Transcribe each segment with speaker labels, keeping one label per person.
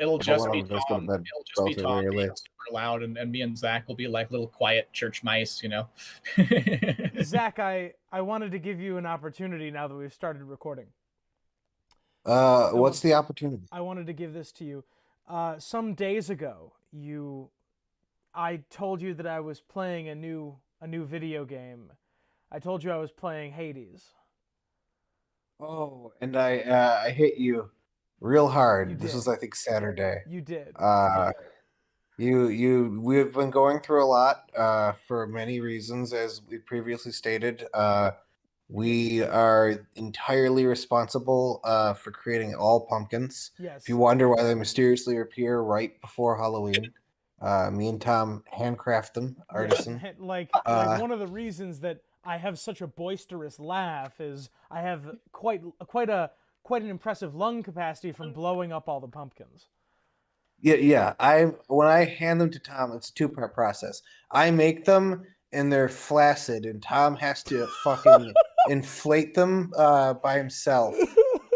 Speaker 1: It'll just
Speaker 2: one
Speaker 1: be
Speaker 2: of us go to
Speaker 1: Tom.
Speaker 2: bed
Speaker 1: It'll just be Tom
Speaker 2: relatively
Speaker 1: being
Speaker 2: early.
Speaker 1: super loud, and me and Zach will be like little quiet church mice,
Speaker 3: Zach, I wanted to give you an opportunity now that we've started recording.
Speaker 2: What's the opportunity?
Speaker 3: I wanted to give this to you. Some days ago, I told you that I was playing a new video game. I told you I was playing Hades.
Speaker 2: Oh, and I hit you real hard.
Speaker 3: You
Speaker 2: This
Speaker 3: did.
Speaker 2: was, I think, Saturday.
Speaker 3: You did.
Speaker 2: We've been going through a lot for many reasons, as we previously stated. We are entirely responsible for creating all pumpkins.
Speaker 3: Yes.
Speaker 2: If you wonder why they mysteriously appear right before Halloween, me and Tom handcraft them, artisan.
Speaker 3: Yeah, like one of the reasons that I have such a boisterous laugh is I have quite an impressive lung capacity from blowing up all the pumpkins.
Speaker 2: Yeah. When I hand them to Tom, it's a two-part process. I make them and they're flaccid, and Tom has to fucking inflate them by himself,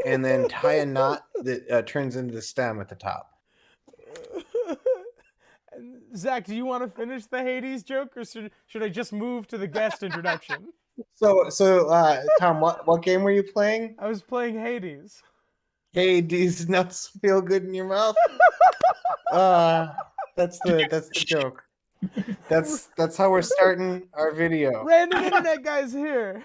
Speaker 2: and then tie a knot that turns into the stem at the top.
Speaker 3: Zach, do you want to finish the Hades joke, or should I just move to the guest introduction?
Speaker 2: So, Tom, what game were you playing?
Speaker 3: I was playing Hades.
Speaker 2: Hades nuts feel good in your mouth. That's the joke. That's how we're starting our video.
Speaker 3: Random internet guy's here.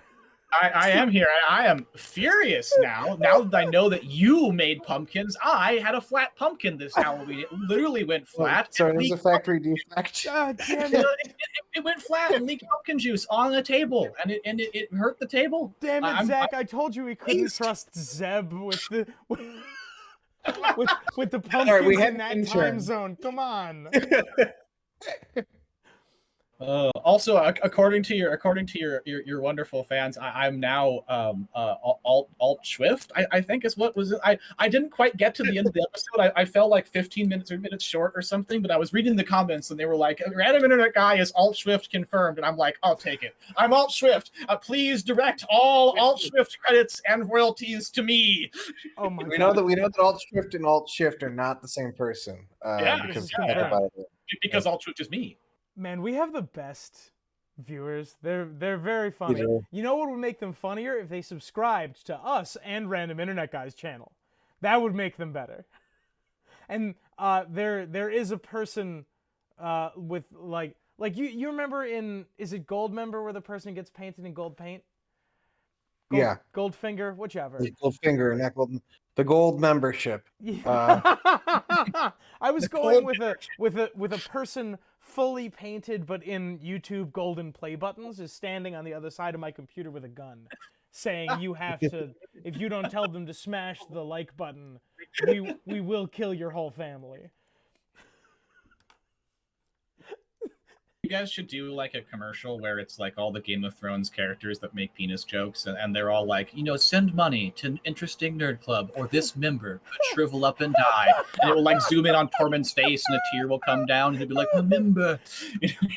Speaker 1: I am here. I am furious now. Now that I know that you made pumpkins, I had a flat pumpkin this Halloween. It literally went flat.
Speaker 2: So it was a factory defect.
Speaker 3: God damn it.
Speaker 1: It went flat and leaked pumpkin juice on the table, and it hurt the table.
Speaker 3: Damn it, Zach! I told you we couldn't trust Zeb with the with the pumpkins in that time zone. Come on.
Speaker 1: Also, according to your wonderful fans, I'm now alt Swift. I think is what was it. I didn't quite get to the end of the episode. I fell like 15 minutes short or something. But I was reading the comments and they were like, "Random internet guy is alt Swift confirmed," and I'm like, "I'll take it. I'm alt Swift. Please direct all alt Swift credits and royalties to me."
Speaker 3: Oh my God.
Speaker 2: We know that alt Swift and alt Shift are not the same person.
Speaker 1: Because alt Swift is me.
Speaker 3: Man, we have the best viewers. They're very funny. You know what would make them funnier? If they subscribed to us and Random Internet Guy's channel. That would make them better. And there is a person with like you remember in, is it Goldmember where the person gets painted in gold paint? Goldfinger, whichever.
Speaker 2: Goldfinger, not gold. The gold membership.
Speaker 3: I was going with a person fully painted but in YouTube golden play buttons is standing on the other side of my computer with a gun, saying you have to, if you don't tell them to smash the like button, we will kill your whole family.
Speaker 1: You guys should do like a commercial where it's like all the Game of Thrones characters that make penis jokes, and they're all like, send money to Interesting Nerd Club, or this member could shrivel up and die. And it will like zoom in on Tormund's face, and a tear will come down, and he'll be like, "Remember."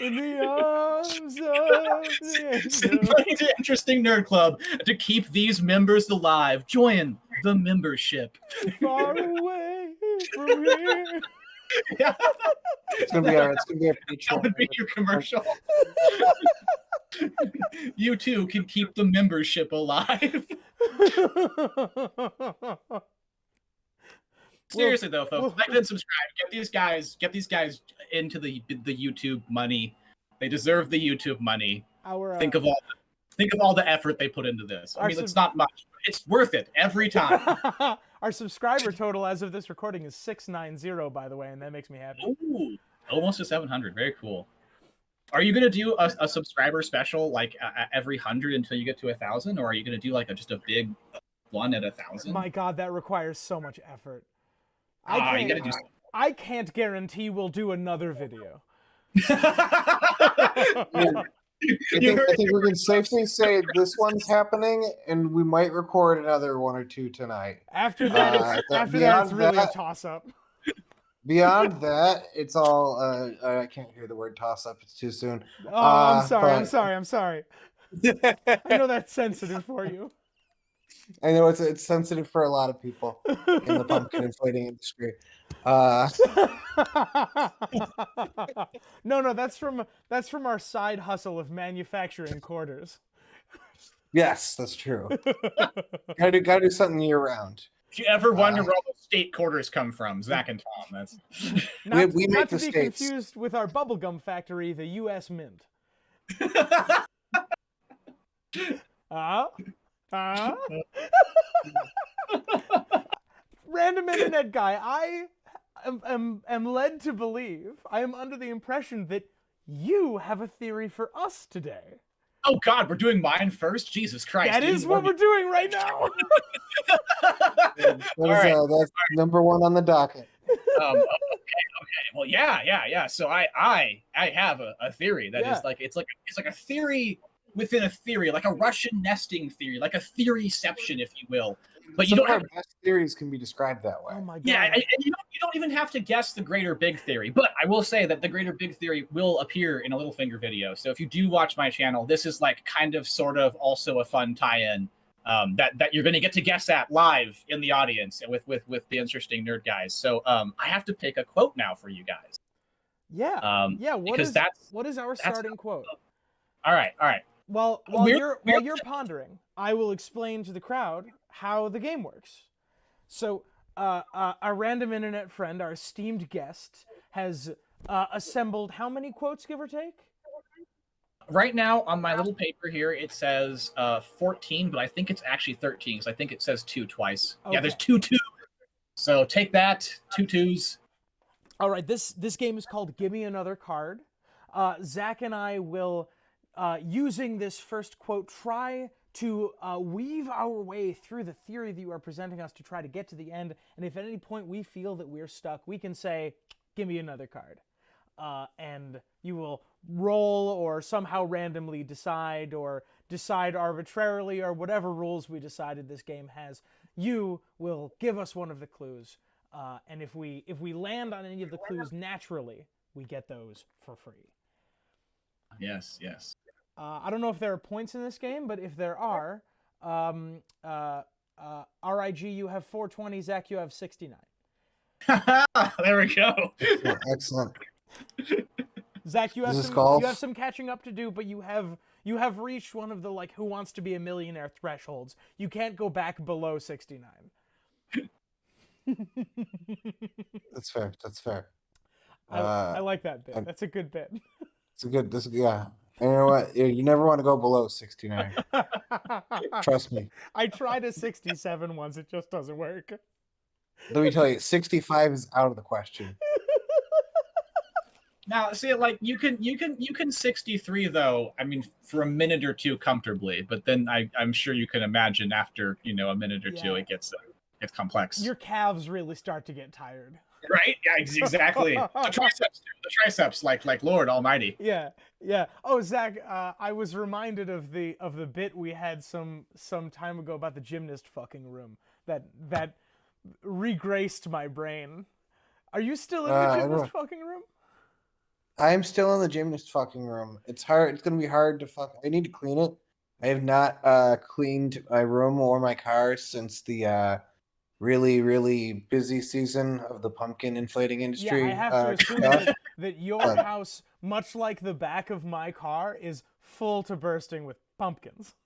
Speaker 3: In the arms of the
Speaker 1: Send money to Interesting Nerd Club to keep these members alive. Join the membership.
Speaker 3: Far away from here.
Speaker 1: Yeah.
Speaker 2: It's gonna be our Patreon.
Speaker 1: That would be your commercial. You too can keep the membership alive. Seriously though, folks, like and subscribe. Get these guys into the YouTube money. They deserve the YouTube money. Think of all the effort they put into this. I mean, it's not much. It's worth it every time.
Speaker 3: Our subscriber total as of this recording is 690, by the way, and that makes me happy.
Speaker 1: Ooh, almost to 700. Very cool. Are you gonna do a subscriber special like every 100 until you get to 1,000, or are you gonna do like just a big one at 1,000?
Speaker 3: My God, that requires so much effort.
Speaker 1: You gotta do something.
Speaker 3: I can't guarantee we'll do another video.
Speaker 2: I think we can safely say this one's happening, and we might record another one or two tonight.
Speaker 3: After that, it's really a toss-up.
Speaker 2: Beyond that, it's all. I can't hear the word toss-up. It's too soon.
Speaker 3: Oh, I'm sorry. I know that's sensitive for you.
Speaker 2: I know it's sensitive for a lot of people in the pumpkin inflating industry.
Speaker 3: No, that's from our side hustle of manufacturing quarters.
Speaker 2: Yes, that's true. Gotta do something year round.
Speaker 1: If you ever wonder where all those state quarters come from, Zach and Tom. That's
Speaker 2: we
Speaker 3: not
Speaker 2: make
Speaker 3: to
Speaker 2: the
Speaker 3: be
Speaker 2: states.
Speaker 3: confused with our bubblegum factory, the U.S. Mint. Random internet guy, I am led to believe, I am under the impression that you have a theory for us today.
Speaker 1: Oh God, we're doing mine first? Jesus Christ.
Speaker 3: That is what we're doing right now.
Speaker 2: That's number one on the docket.
Speaker 1: Okay. Well, yeah. So I have a theory that is like it's like a theory within a theory, like a Russian nesting theory, like a theoryception, if you will. But
Speaker 2: Some of our best theories can be described that way.
Speaker 3: Oh my God.
Speaker 1: Yeah, and you don't even have to guess the greater big theory. But I will say that the greater big theory will appear in a Littlefinger video. So if you do watch my channel, this is like kind of sort of also a fun tie-in that you're going to get to guess at live in the audience with the interesting nerd guys. So I have to pick a quote now for you guys.
Speaker 3: Yeah. What is our starting quote?
Speaker 1: All right.
Speaker 3: While you're pondering, I will explain to the crowd how the game works. So, our random internet friend, our esteemed guest, has assembled how many quotes, give or take?
Speaker 1: Right now, on my little paper here, it says 14, but I think it's actually 13, because I think it says 2 twice. Okay. Yeah, there's 2 2. So take that, 2 2s.
Speaker 3: All right, this game is called Give Me Another Card. Zach and I will, using this first quote, try to weave our way through the theory that you are presenting us to try to get to the end. And if at any point we feel that we're stuck, we can say, give me another card. And you will roll or somehow randomly decide or decide arbitrarily or whatever rules we decided this game has. You will give us one of the clues. And if we land on any of the clues naturally, we get those for free.
Speaker 1: Yes.
Speaker 3: I don't know if there are points in this game, but if there are, RIG, you have 420, Zach, you have 69.
Speaker 1: There we go.
Speaker 2: Excellent.
Speaker 3: Zach, you have some catching up to do, but you have reached one of the like Who Wants to Be a Millionaire thresholds. You can't go back below 69.
Speaker 2: That's fair.
Speaker 3: I like that bit. That's a good bit.
Speaker 2: Yeah. And you know what? You never want to go below 69. Trust me.
Speaker 3: I tried a 67 once. It just doesn't work.
Speaker 2: Let me tell you, 65 is out of the question.
Speaker 1: Now, see, like you can 63 though. I mean, for a minute or two comfortably, but then I'm sure you can imagine after a minute or two, it gets complex.
Speaker 3: Your calves really start to get tired.
Speaker 1: Right? Yeah, exactly. The triceps, like Lord Almighty.
Speaker 3: Yeah. Oh, Zach, I was reminded of the bit we had some time ago about the gymnast fucking room that regraced my brain. Are you still in the gymnast fucking room?
Speaker 2: I'm still in the gymnast fucking room. It's hard. It's gonna be hard to fuck. I need to clean it. I have not cleaned my room or my car since the really, really busy season of the pumpkin inflating industry.
Speaker 3: Yeah, I have to assume that your house, much like the back of my car, is full to bursting with pumpkins.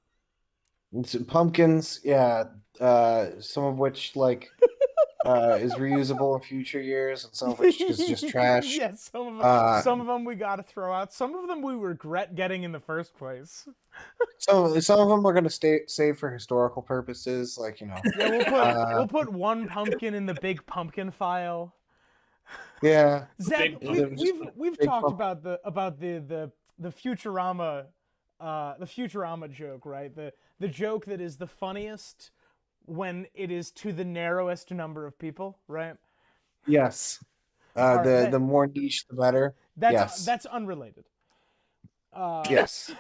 Speaker 2: Pumpkins, yeah. Some of which is reusable in future years, and some of which is just trash.
Speaker 3: Yes, some of them we gotta throw out. Some of them we regret getting in the first place.
Speaker 2: Some of them we're gonna save for historical purposes,
Speaker 3: Yeah, we'll put one pumpkin in the big pumpkin file.
Speaker 2: Yeah,
Speaker 3: Zach, we've talked about the Futurama, the Futurama joke, right? The joke that is the funniest when it is to the narrowest number of people, right?
Speaker 2: Yes. The more niche, the better.
Speaker 3: That's unrelated.
Speaker 2: Yes.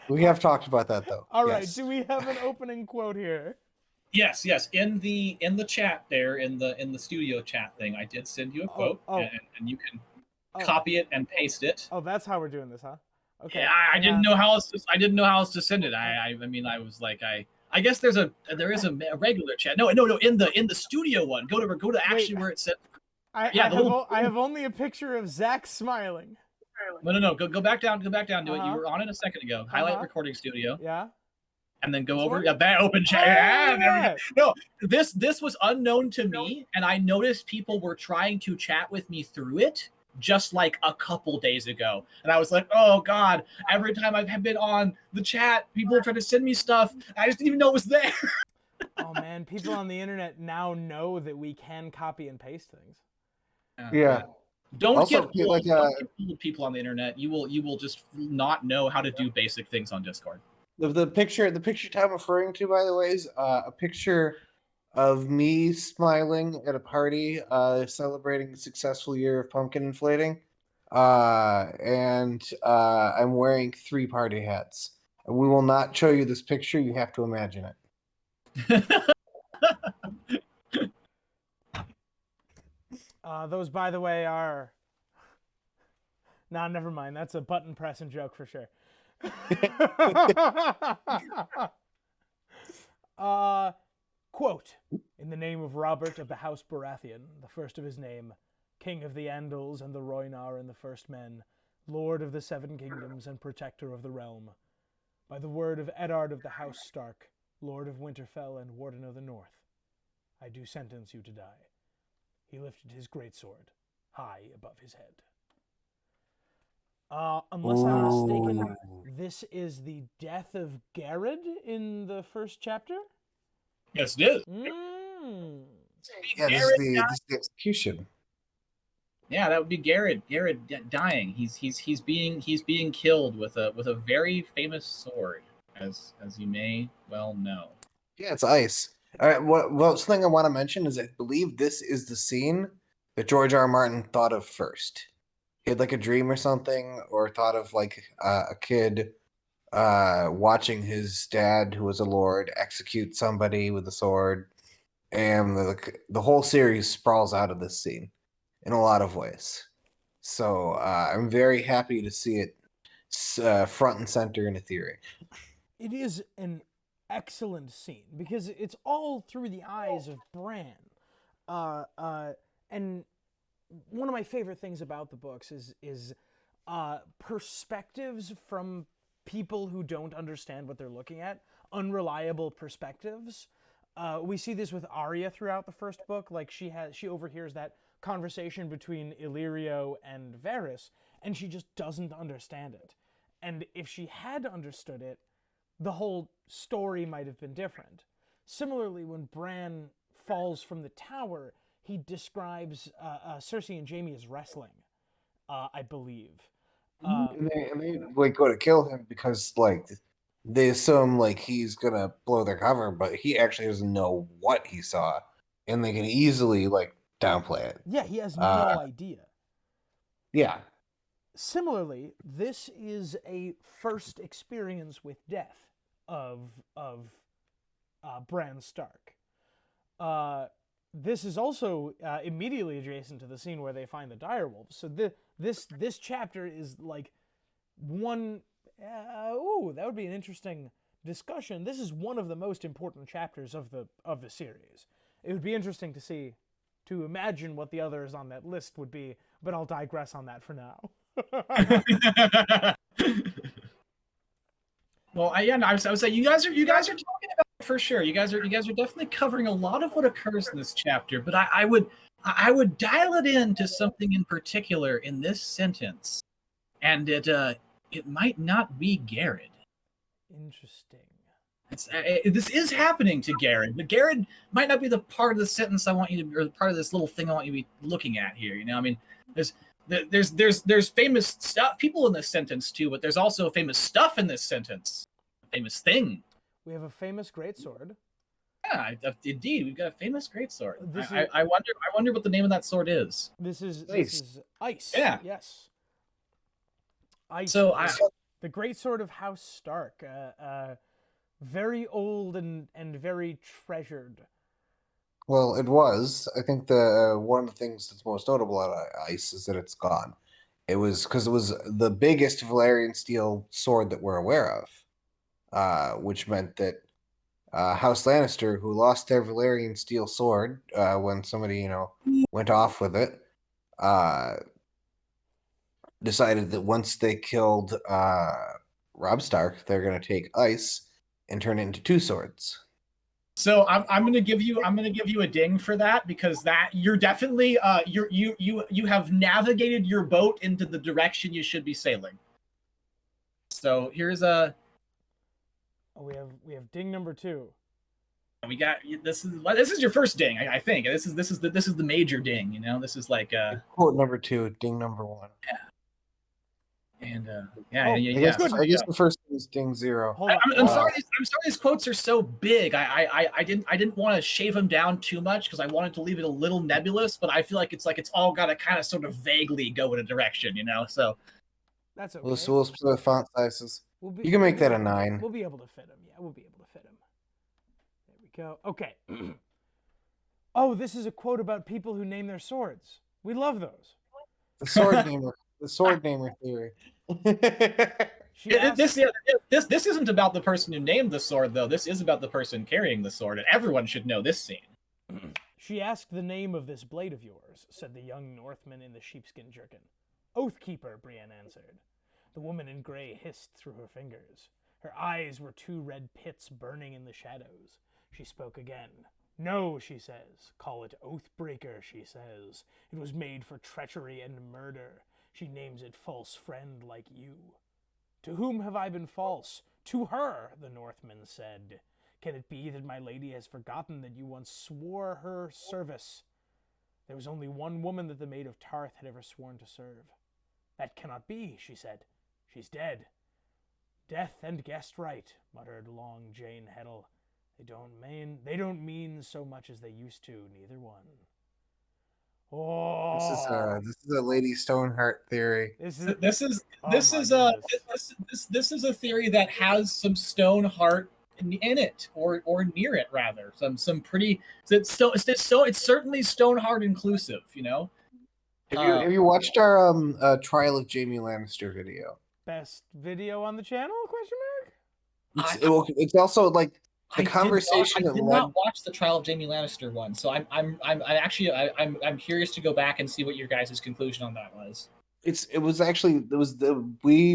Speaker 2: We have talked about that though.
Speaker 3: All right. Do we have an opening quote here?
Speaker 1: Yes. In the chat there, in the studio chat thing, I did send you a quote, and you can copy it and paste it.
Speaker 3: Oh, that's how we're doing this, huh? Okay.
Speaker 1: Yeah, I didn't know how else to send it. I mean, I was like, I guess there is a regular chat. No, in the studio one. Go to actually where it said.
Speaker 3: I have only a picture of Zach smiling.
Speaker 1: No. Go back down. Go back down to it. You were on it a second ago. Highlight recording studio.
Speaker 3: Yeah.
Speaker 1: And then go over that open chat.
Speaker 3: Yeah.
Speaker 1: No, this was unknown to me, and I noticed people were trying to chat with me through it just like a couple days ago. And I was like, oh God, every time I've been on the chat, people are trying to send me stuff. I just didn't even know it was there.
Speaker 3: Oh man, people on the internet now know that we can copy and paste things.
Speaker 2: Yeah.
Speaker 1: Don't get fooled, people on the internet. You will just not know how to do basic things on Discord.
Speaker 2: The picture Tom referring to, by the way, is a picture of me smiling at a party celebrating a successful year of pumpkin inflating. And I'm wearing 3 party hats. We will not show you this picture. You have to imagine it.
Speaker 3: Those, by the way, are... Nah, never mind. That's a button pressing joke for sure. Quote, in the name of Robert of the House Baratheon, the first of his name, King of the Andals and the Rhoynar and the First Men, Lord of the Seven Kingdoms and Protector of the Realm, by the word of Eddard of the House Stark, Lord of Winterfell and Warden of the North, I do sentence you to die. He lifted his greatsword high above his head. Unless I'm mistaken, this is the death of Garrod in the first chapter?
Speaker 1: Yes, it is.
Speaker 2: Yeah, this is the execution.
Speaker 1: Yeah, that would be Garrod. Garrod dying. He's being killed with a very famous sword, as you may well know. Yeah,
Speaker 2: it's ice. All right. Well, something I want to mention is I believe this is the scene that George R. R. Martin thought of first. He had like a dream or something, or thought of like a kid watching his dad, who was a lord, execute somebody with a sword, and the whole series sprawls out of this scene in a lot of ways. So I'm very happy to see it front and center in a theory.
Speaker 3: It is an excellent scene because it's all through the eyes of Bran, and one of my favorite things about the books is perspectives from people who don't understand what they're looking at, unreliable perspectives. We see this with Arya throughout the first book. Like she overhears that conversation between Illyrio and Varys, and she just doesn't understand it. And if she had understood it, the whole story might have been different. Similarly, when Bran falls from the tower, he describes Cersei and Jaime as wrestling, I believe.
Speaker 2: And they like go to kill him because like they assume like he's gonna blow their cover, but he actually doesn't know what he saw, and they can easily like downplay it.
Speaker 3: Yeah, he has no idea.
Speaker 2: Yeah.
Speaker 3: Similarly, this is a first experience with death of Bran Stark. This is also immediately adjacent to the scene where they find the direwolves. So this chapter is like one. That would be an interesting discussion. This is one of the most important chapters of the series. It would be interesting to imagine what the others on that list would be, but I'll digress on that for now.
Speaker 1: Well, I was saying you guys are talking about it for sure. You guys are definitely covering a lot of what occurs in this chapter, but I would dial it in to something in particular in this sentence, and it might not be Garrod.
Speaker 3: Interesting.
Speaker 1: This is happening to Garrod, but Garrod might not be the part of the sentence I want you to, or part of this little thing I want you to be looking at here. You know, I mean, there's famous stuff, people in this sentence too, but there's also famous stuff in this sentence, a famous thing.
Speaker 3: We have a famous greatsword.
Speaker 1: Yeah, indeed, we've got a famous greatsword. I wonder what the name of that sword is.
Speaker 3: This is Ice.
Speaker 1: Yeah.
Speaker 3: Yes. Ice.
Speaker 1: So
Speaker 3: the greatsword of House Stark, very old and very treasured.
Speaker 2: Well, it was. I think the one of the things that's most notable about Ice is that it's gone, It was because it was the biggest Valyrian steel sword that we're aware of, which meant that House Lannister, who lost their Valyrian steel sword when somebody, went off with it, decided that once they killed Robb Stark, they're going to take ice and turn it into two swords.
Speaker 1: So I'm gonna give you a ding for that, because that you're definitely you have navigated your boat into the direction you should be sailing. So here's a.
Speaker 3: Oh, we have ding number 2.
Speaker 1: We got this is your first ding, I think. This is the major ding. This is like
Speaker 2: quote number 2, ding number 1.
Speaker 1: Yeah. And
Speaker 2: I guess the first one is ding 0.
Speaker 1: I'm sorry. I'm sorry. These quotes are so big. I didn't want to shave them down too much because I wanted to leave it a little nebulous. But I feel like it's all got to kind of sort of vaguely go in a direction, So
Speaker 3: that's okay.
Speaker 2: We'll split the font sizes. You can make that a 9.
Speaker 3: We'll be able to fit them. Yeah, we'll be able to fit them. There we go. Okay. Oh, this is a quote about people who name their swords. We love those.
Speaker 2: The sword namer theory.
Speaker 1: This isn't about the person who named the sword, though. This is about the person carrying the sword, and everyone should know this scene.
Speaker 3: She asked the name of this blade of yours, said the young Northman in the sheepskin jerkin. Oathkeeper, Brienne answered. The woman in gray hissed through her fingers. Her eyes were 2 red pits burning in the shadows. She spoke again. No, she says. Call it Oathbreaker, she says. It was made for treachery and murder. She names it false friend like you. To whom have I been false? To her, the Northman said. Can it be that my lady has forgotten that you once swore her service? There was only one woman that the Maid of Tarth had ever sworn to serve. That cannot be, she said. She's dead. Death and guessed right, muttered Long Jane Heddle. They don't mean so much as they used to, neither one. Oh,
Speaker 2: this is a Lady Stoneheart theory.
Speaker 1: This is a theory that has some Stoneheart in it, or near it rather. Some pretty. It's certainly Stoneheart inclusive.
Speaker 2: Have you watched our Trial of Jaime Lannister video?
Speaker 3: Best video on the channel? Question
Speaker 2: mark. It's also like. The conversation
Speaker 1: I did not watch the Trial of Jaime Lannister one, so I'm curious to go back and see what your guys' conclusion on that was.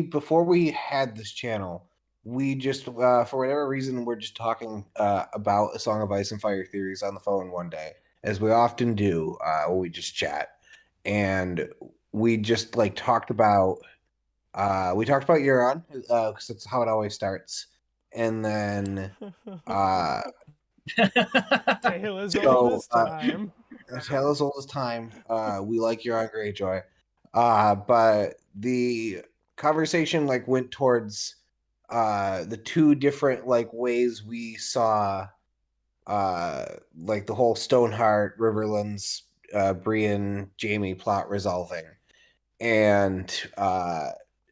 Speaker 2: Before we had this channel, we just for whatever reason we're just talking about A Song of Ice and Fire theories on the phone one day, as we often do when we just chat, and we just talked about Euron because that's how it always starts. And then
Speaker 3: Tale as old as time.
Speaker 2: Tale as old as time. We like Euron Greyjoy. But the conversation went towards the 2 different ways we saw the whole Stoneheart, Riverlands, Brienne, Jaime plot resolving. And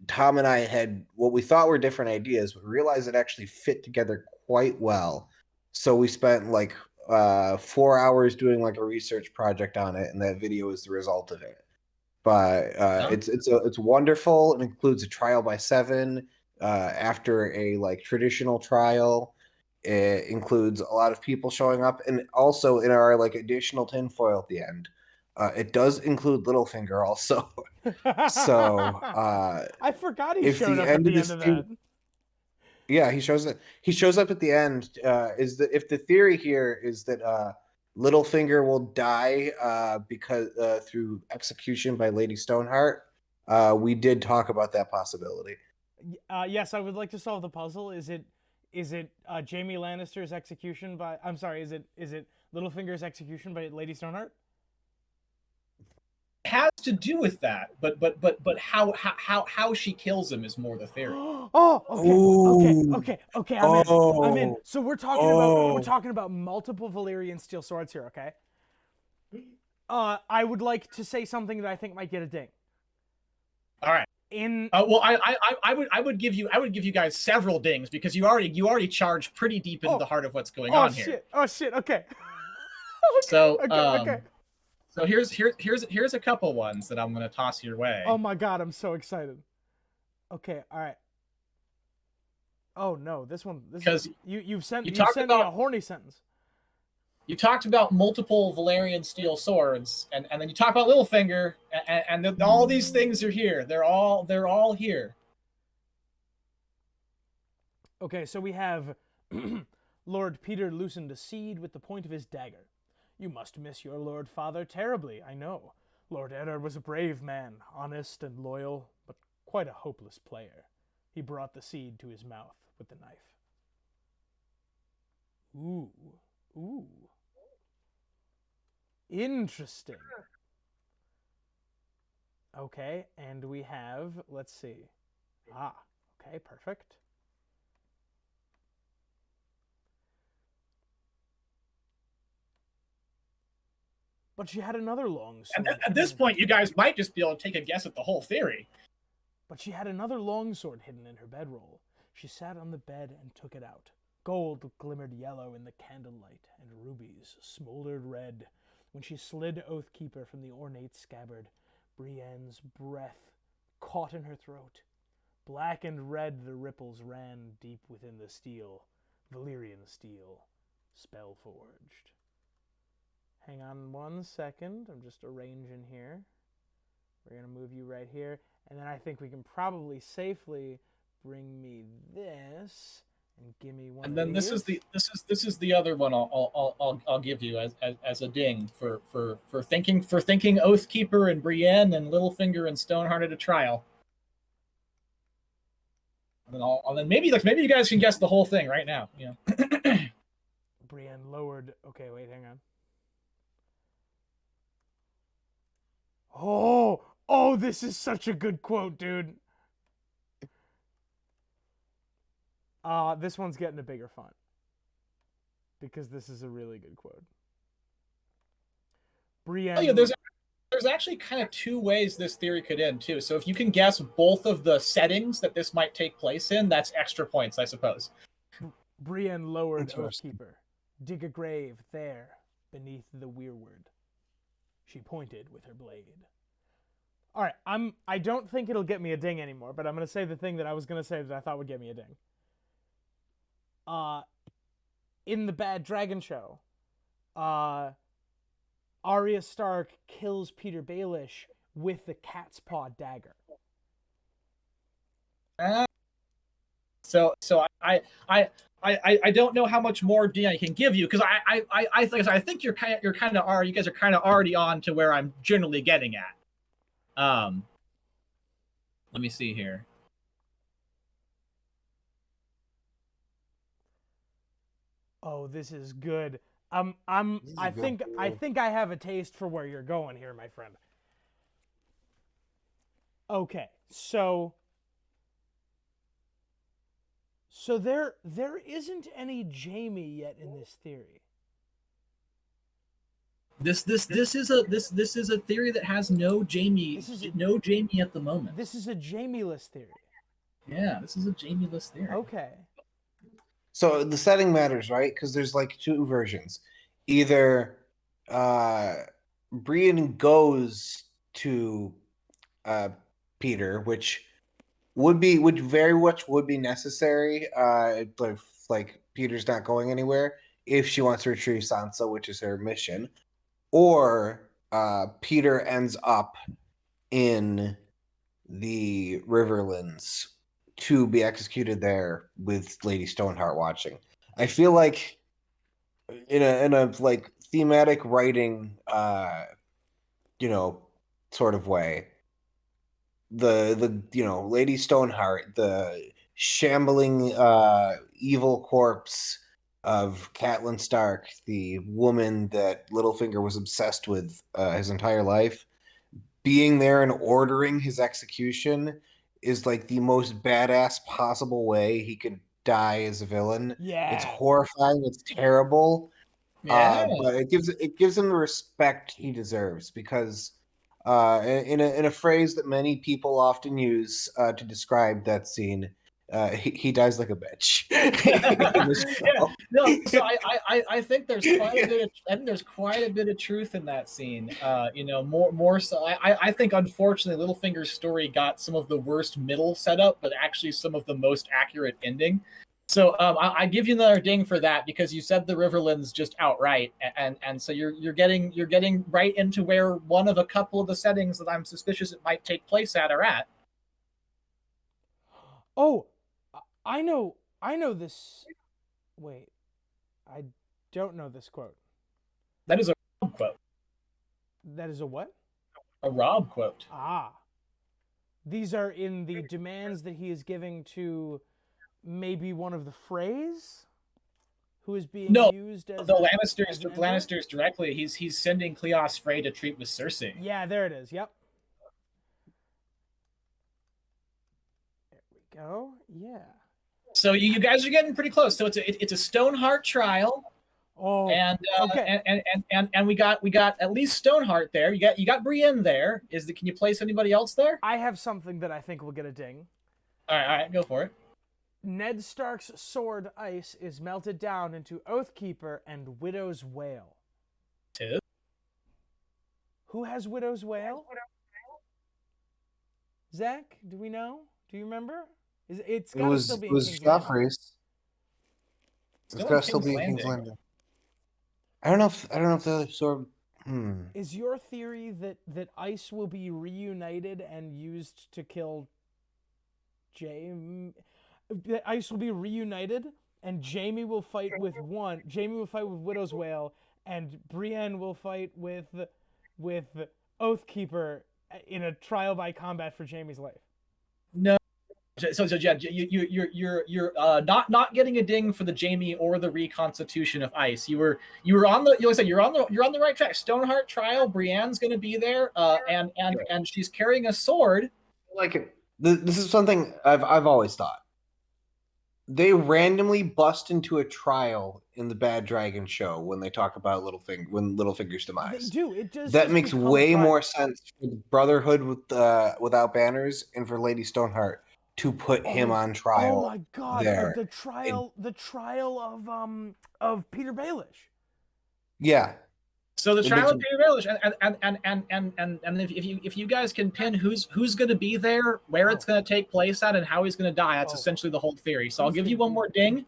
Speaker 2: Tom and I had what we thought were different ideas, but realized it actually fit together quite well. So we spent 4 hours doing a research project on it, and that video is the result of it. But it's wonderful. It includes a trial by 7 after a traditional trial. It includes a lot of people showing up, and also in our additional tinfoil at the end. It does include Littlefinger also. So
Speaker 3: I forgot he showed up at the end of that.
Speaker 2: Yeah, he shows up at the end. Is that if the theory here is that Littlefinger will die because through execution by Lady Stoneheart? We did talk about that possibility.
Speaker 3: Yes, I would like to solve the puzzle. Is it Jaime Lannister's execution by? I'm sorry. Is it Littlefinger's execution by Lady Stoneheart?
Speaker 1: Has to do with that, but how she kills him is more the theory.
Speaker 3: Okay. I'm in. So we're talking about multiple Valyrian steel swords here. Okay. I would like to say something that I think might get a ding.
Speaker 1: All right. Well, I would give you guys several dings because you already charged pretty deep into the heart of what's going on here.
Speaker 3: Oh shit. Okay.
Speaker 1: So
Speaker 3: okay.
Speaker 1: So here's a couple ones that I'm gonna toss your way.
Speaker 3: Oh my god, I'm so excited. Okay, all right. Oh no, this one.
Speaker 1: Because
Speaker 3: you sent me
Speaker 1: about
Speaker 3: a horny sentence.
Speaker 1: you talked about multiple Valyrian steel swords, and then you talk about Littlefinger, and all these things are here. They're all here.
Speaker 3: Okay, so we have Lord Peter loosened a seed with the point of his dagger. You must miss your Lord Father terribly, I know. Lord Eddard was a brave man, honest and loyal, but quite a hopeless player. He brought the seed to his mouth with the knife. Ooh. Ooh. Interesting. Okay, and we have, let's see. Ah, okay, perfect. But she had another long sword.
Speaker 1: At this point, you guys might just be able to take a guess at the whole theory.
Speaker 3: But she had another long sword hidden in her bedroll. She sat on the bed and took it out. Gold glimmered yellow in the candlelight, and rubies smoldered red. When she slid Oathkeeper from the ornate scabbard, Brienne's breath caught in her throat. Black and red the ripples ran deep within the steel. Valyrian steel, spell-forged. Hang on 1 second. I'm just arranging here. We're going to move you right here. And then I think we can probably safely bring me this and give me one.
Speaker 1: And then this is the other one I'll give you as a ding for thinking Oathkeeper and Brienne and Littlefinger and Stoneheart at a trial. And then maybe you guys can guess the whole thing right now. You know.
Speaker 3: Brienne lowered. Okay, wait, hang on. Oh, this is such a good quote, dude. This one's getting a bigger font because this is a really good quote. Brienne.
Speaker 1: Oh, yeah, there's actually kind of two ways this theory could end too. So if you can guess both of the settings that this might take place in, that's extra points, I suppose.
Speaker 3: Brienne lowered Oathkeeper. Dig a grave there, beneath the weirwood. She pointed with her blade. All right, I don't think it'll get me a ding anymore, but I'm going to say the thing that I was going to say that I thought would get me a ding. In the Bad Dragon show, Arya Stark kills Peter Baelish with the cat's paw dagger.
Speaker 1: So I don't know how much more ding I can give you because I think you guys are kind of already on to where I'm generally getting at. Let me see here.
Speaker 3: Oh, this is good. I think I have a taste for where you're going here, my friend. Okay, so there isn't any Jaime yet in this theory.
Speaker 1: This is a theory that has no Jaime at the moment.
Speaker 3: This is a Jaime-less theory.
Speaker 1: Yeah, this is a Jaime-less theory.
Speaker 3: Okay.
Speaker 2: So the setting matters, right? Because there's like two versions. Either Brienne goes to Peter, which would very much be necessary. Like Peter's not going anywhere if she wants to retrieve Sansa, which is her mission. Or Peter ends up in the Riverlands to be executed there with Lady Stoneheart watching. I feel like in a like thematic writing sort of way, the Lady Stoneheart, the shambling evil corpse of Catelyn Stark, the woman that Littlefinger was obsessed with his entire life, being there and ordering his execution is like the most badass possible way he could die as a villain.
Speaker 3: Yeah.
Speaker 2: It's horrifying, it's terrible.
Speaker 1: Yeah.
Speaker 2: But it gives him the respect he deserves because in a phrase that many people often use to describe that scene, he dies like a bitch.
Speaker 1: Yeah, no. So I think there's quite a bit of truth in that scene. More so. I think unfortunately Littlefinger's story got some of the worst middle setup, but actually some of the most accurate ending. So I give you another ding for that because you said the Riverlands just outright, and so you're getting right into where one of a couple of the settings that I'm suspicious it might take place at are at.
Speaker 3: Oh, I know this. Wait, I don't know this quote.
Speaker 1: That is a Rob quote.
Speaker 3: That is a what?
Speaker 1: A Rob quote.
Speaker 3: Ah. These are in the demands that he is giving to maybe one of the Freys, who is being used as
Speaker 1: the Lannisters directly. He's sending Cleos Frey to treat with Cersei.
Speaker 3: Yeah, there it is. Yep. There we go. Yeah.
Speaker 1: So you guys are getting pretty close. So it's a Stoneheart trial.
Speaker 3: Oh,
Speaker 1: and
Speaker 3: okay.
Speaker 1: And we got at least Stoneheart there. You got Brienne there. Can you place anybody else there?
Speaker 3: I have something that I think will get a ding.
Speaker 1: All right, go for it.
Speaker 3: Ned Stark's sword ice is melted down into Oathkeeper and Widow's Wail.
Speaker 1: Two.
Speaker 3: Who has Widow's Wail? Zach, do we know? Do you remember? It's got to still be in King's Landing.
Speaker 2: It's got to still be in King's Landing. I don't know if the other sword.
Speaker 3: Is your theory that ice will be reunited and used to kill Jaime? Ice will be reunited and Jaime will fight with Widow's Wail and Brienne will fight with Oathkeeper in a trial by combat for Jaime's life.
Speaker 1: No. So yeah, you're not getting a ding for the Jaime or the reconstitution of ice. You were on the right track. Stoneheart trial. Brienne's going to be there, and she's carrying a sword.
Speaker 2: Like this is something I've always thought. They randomly bust into a trial in the Bad Dragon show when they talk about Littlefinger's demise.
Speaker 3: They do. It does.
Speaker 2: That makes way more sense for the Brotherhood without banners and for Lady Stoneheart to put him on trial.
Speaker 3: Oh my God!
Speaker 2: There.
Speaker 3: The trial of Peter Baelish.
Speaker 2: Yeah.
Speaker 1: So the trial of Peter Baelish, and if you guys can pin who's going to be there, where it's going to take place at, and how he's going to die, that's essentially the whole theory. So I'll give you one more ding,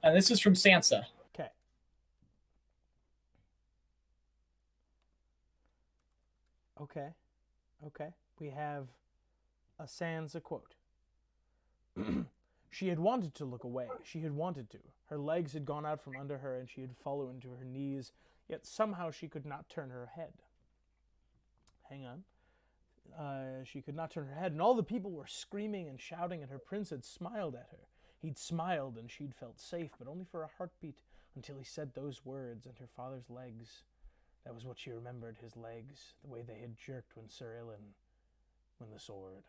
Speaker 1: and this is from Sansa.
Speaker 3: Okay. Okay. We have a Sansa quote. She had wanted to look away. She had wanted to. Her legs had gone out from under her, and she had fallen to her knees. Yet somehow she could not turn her head. Hang on. She could not turn her head, and all the people were screaming and shouting, and her prince had smiled at her. He'd smiled, and she'd felt safe, but only for a heartbeat, until he said those words, and her father's legs. That was what she remembered, his legs, the way they had jerked when Sir Ilyn won the sword.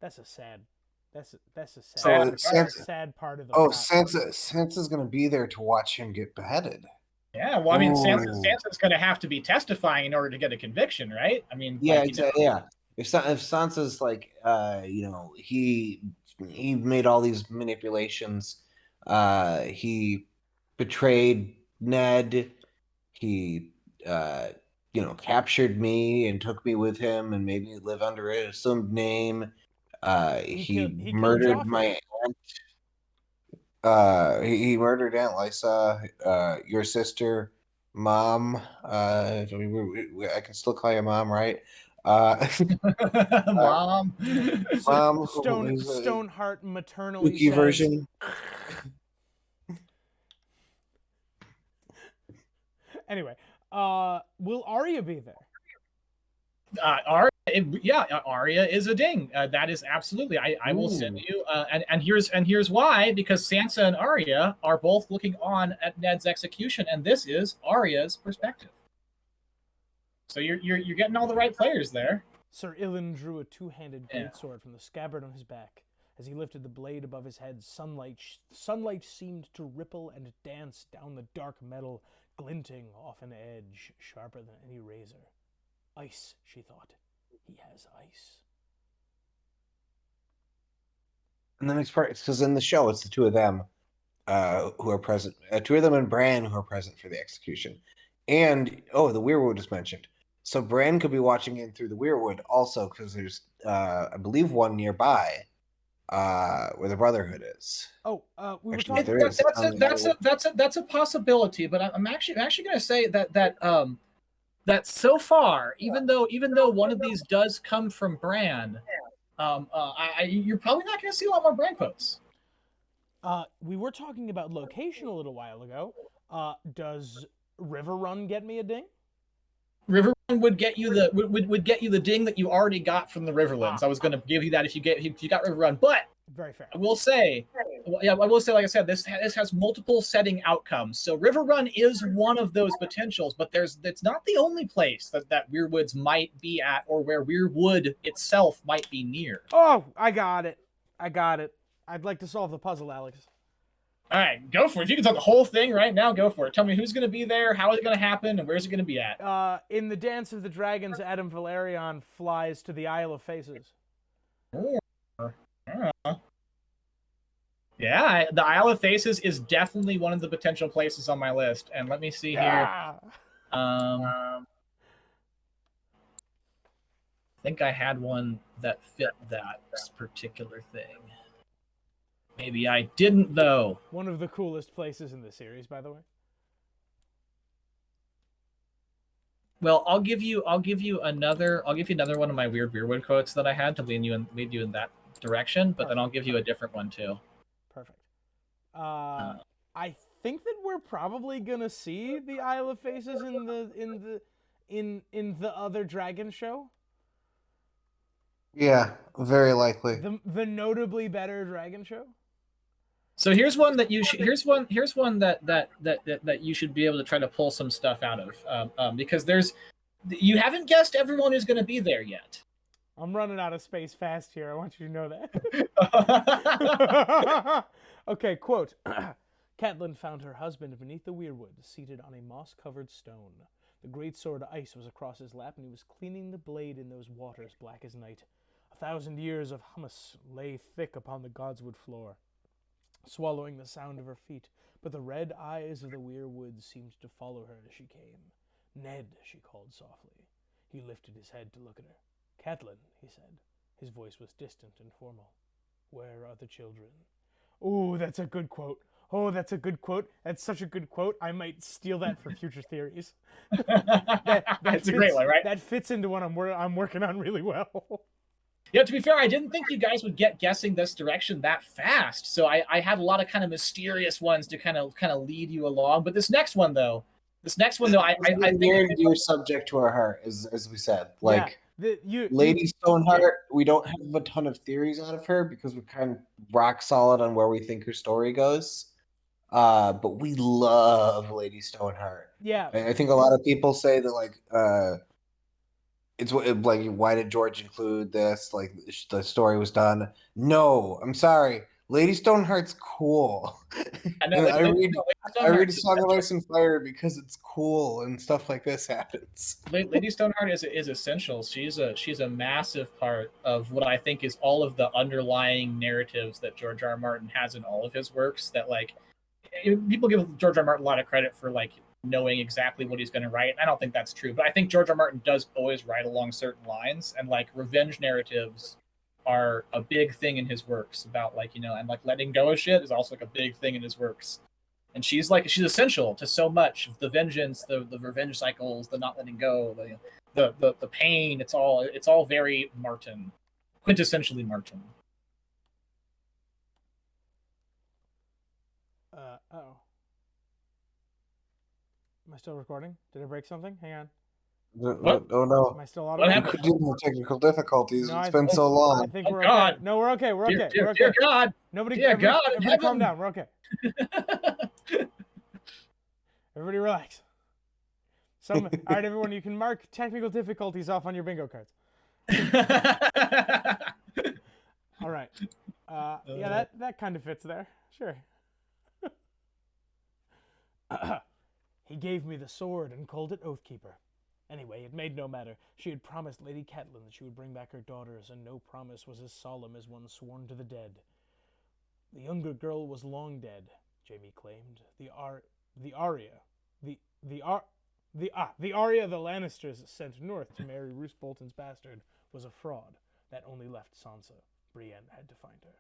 Speaker 3: That's a sad part of the plot.
Speaker 2: Sansa's going to be there to watch him get beheaded.
Speaker 1: Yeah, well, I mean, Sansa's going to have to be testifying in order to get a conviction, right? I mean,
Speaker 2: yeah, yeah. If Sansa's like, he made all these manipulations. He betrayed Ned. He, captured me and took me with him and made me live under an assumed name. He murdered my aunt. He murdered Aunt Lysa, your sister, Mom. I can still call you Mom, right?
Speaker 1: Mom.
Speaker 2: Mom.
Speaker 3: Stoneheart maternally says,
Speaker 2: version.
Speaker 3: Anyway, will Arya be there?
Speaker 1: Arya is a ding. That is absolutely. I will send you. And here's why, because Sansa and Arya are both looking on at Ned's execution, and this is Arya's perspective. So you're getting all the right players there.
Speaker 3: Sir Ilyn drew a two-handed greatsword from the scabbard on his back. As he lifted the blade above his head, sunlight seemed to ripple and dance down the dark metal, glinting off an edge sharper than any razor. Ice, she thought. He has ice.
Speaker 2: And that makes perfect because in the show it's the two of them who are present. Two of them and Bran who are present for the execution. And the Weirwood was mentioned. So Bran could be watching in through the Weirwood also because there's I believe one nearby where the Brotherhood is.
Speaker 3: Oh, we were
Speaker 2: Actually,
Speaker 3: talking.
Speaker 2: there is.
Speaker 1: That's a possibility, but I'm actually going to say that so far, even though one of these does come from Bran, you're probably not going to see a lot more Bran quotes.
Speaker 3: We were talking about location a little while ago. Does River Run get me a ding?
Speaker 1: River Run would get you the ding that you already got from the Riverlands. I was going to give you that if you got River Run, but
Speaker 3: very fair.
Speaker 1: I will say, like I said, this has multiple setting outcomes. So River Run is one of those potentials, but it's not the only place that Weirwoods might be at, or where Weirwood itself might be near.
Speaker 3: Oh, I got it. I'd like to solve the puzzle, Alex.
Speaker 1: All right, go for it. If you can tell the whole thing right now, go for it. Tell me who's going to be there, how is it going to happen, and where's it going to be at.
Speaker 3: In the Dance of the Dragons, Adam Valerian flies to the Isle of Faces.
Speaker 1: Yeah, the Isle of Faces is definitely one of the potential places on my list. And let me see here. I think I had one that fit that particular thing. Maybe I didn't, though.
Speaker 3: One of the coolest places in the series, by the way.
Speaker 1: Well, I'll give you another one of my weird Weirwood quotes that I had to lead you in that direction, but then I'll give you a different one too.
Speaker 3: Perfect. I think that we're probably gonna see the Isle of Faces in the other dragon show.
Speaker 2: Yeah, very likely.
Speaker 3: The notably better dragon show.
Speaker 1: So here's one that you should that you should be able to try to pull some stuff out of, because you haven't guessed everyone who's going to be there yet.
Speaker 3: I'm running out of space fast here. I want you to know that. Okay, quote. Catelyn found her husband beneath the weirwood, seated on a moss-covered stone. The great sword ice was across his lap, and he was cleaning the blade in those waters black as night. 1,000 years of hummus lay thick upon the godswood floor, swallowing the sound of her feet, but the red eyes of the weirwood seemed to follow her as she came. Ned, she called softly. He lifted his head to look at her. Catelyn, he said. His voice was distant and formal. Where are the children? Oh, that's a good quote. Oh, that's a good quote. That's such a good quote. I might steal that for future theories. That's a great one, right? That fits into what I'm working on really well.
Speaker 1: Yeah, to be fair, I didn't think you guys would get guessing this direction that fast. So I had a lot of kind of mysterious ones to kind of lead you along. But this next one though, I think
Speaker 2: near and dear subject to our heart, as we said. Like Lady Stoneheart, we don't have a ton of theories out of her because we're kind of rock solid on where we think her story goes. But we love Lady Stoneheart.
Speaker 3: Yeah,
Speaker 2: I think a lot of people say that like it's like, why did George include this? Like the story was done. No, I'm sorry. Lady Stoneheart's cool. I read Song of Ice and Fire because it's cool and stuff like this happens.
Speaker 1: Lady Stoneheart is essential. She's a massive part of what I think is all of the underlying narratives that George R. R. Martin has in all of his works. That like people give George R. R. Martin a lot of credit for like knowing exactly what he's going to write. I don't think that's true, but I think George R. R. Martin does always write along certain lines, and like revenge narratives are a big thing in his works about like, and like letting go of shit is also like a big thing in his works. And she's essential to so much of the vengeance, the revenge cycles, the not letting go, the pain. It's all very Martin, quintessentially Martin.
Speaker 3: Uh-oh. Am I still recording? Did I break something? Hang on.
Speaker 2: What? Oh no!
Speaker 3: Am I still audible?
Speaker 2: We could deal with technical difficulties. It's been so long.
Speaker 3: I think we're okay. God. No, we're okay. We're okay. We're okay.
Speaker 1: Dear God.
Speaker 3: Everybody calm down. We're okay. Everybody relax. All right, everyone, you can mark technical difficulties off on your bingo cards. All right. Yeah, that kind of fits there. Sure. He gave me the sword and called it Oathkeeper. Anyway, it made no matter. She had promised Lady Catelyn that she would bring back her daughters, and no promise was as solemn as one sworn to the dead. The younger girl was long dead, Jaime claimed. The Arya the Lannisters sent north to marry Roose Bolton's bastard was a fraud that only left Sansa. Brienne had to find her.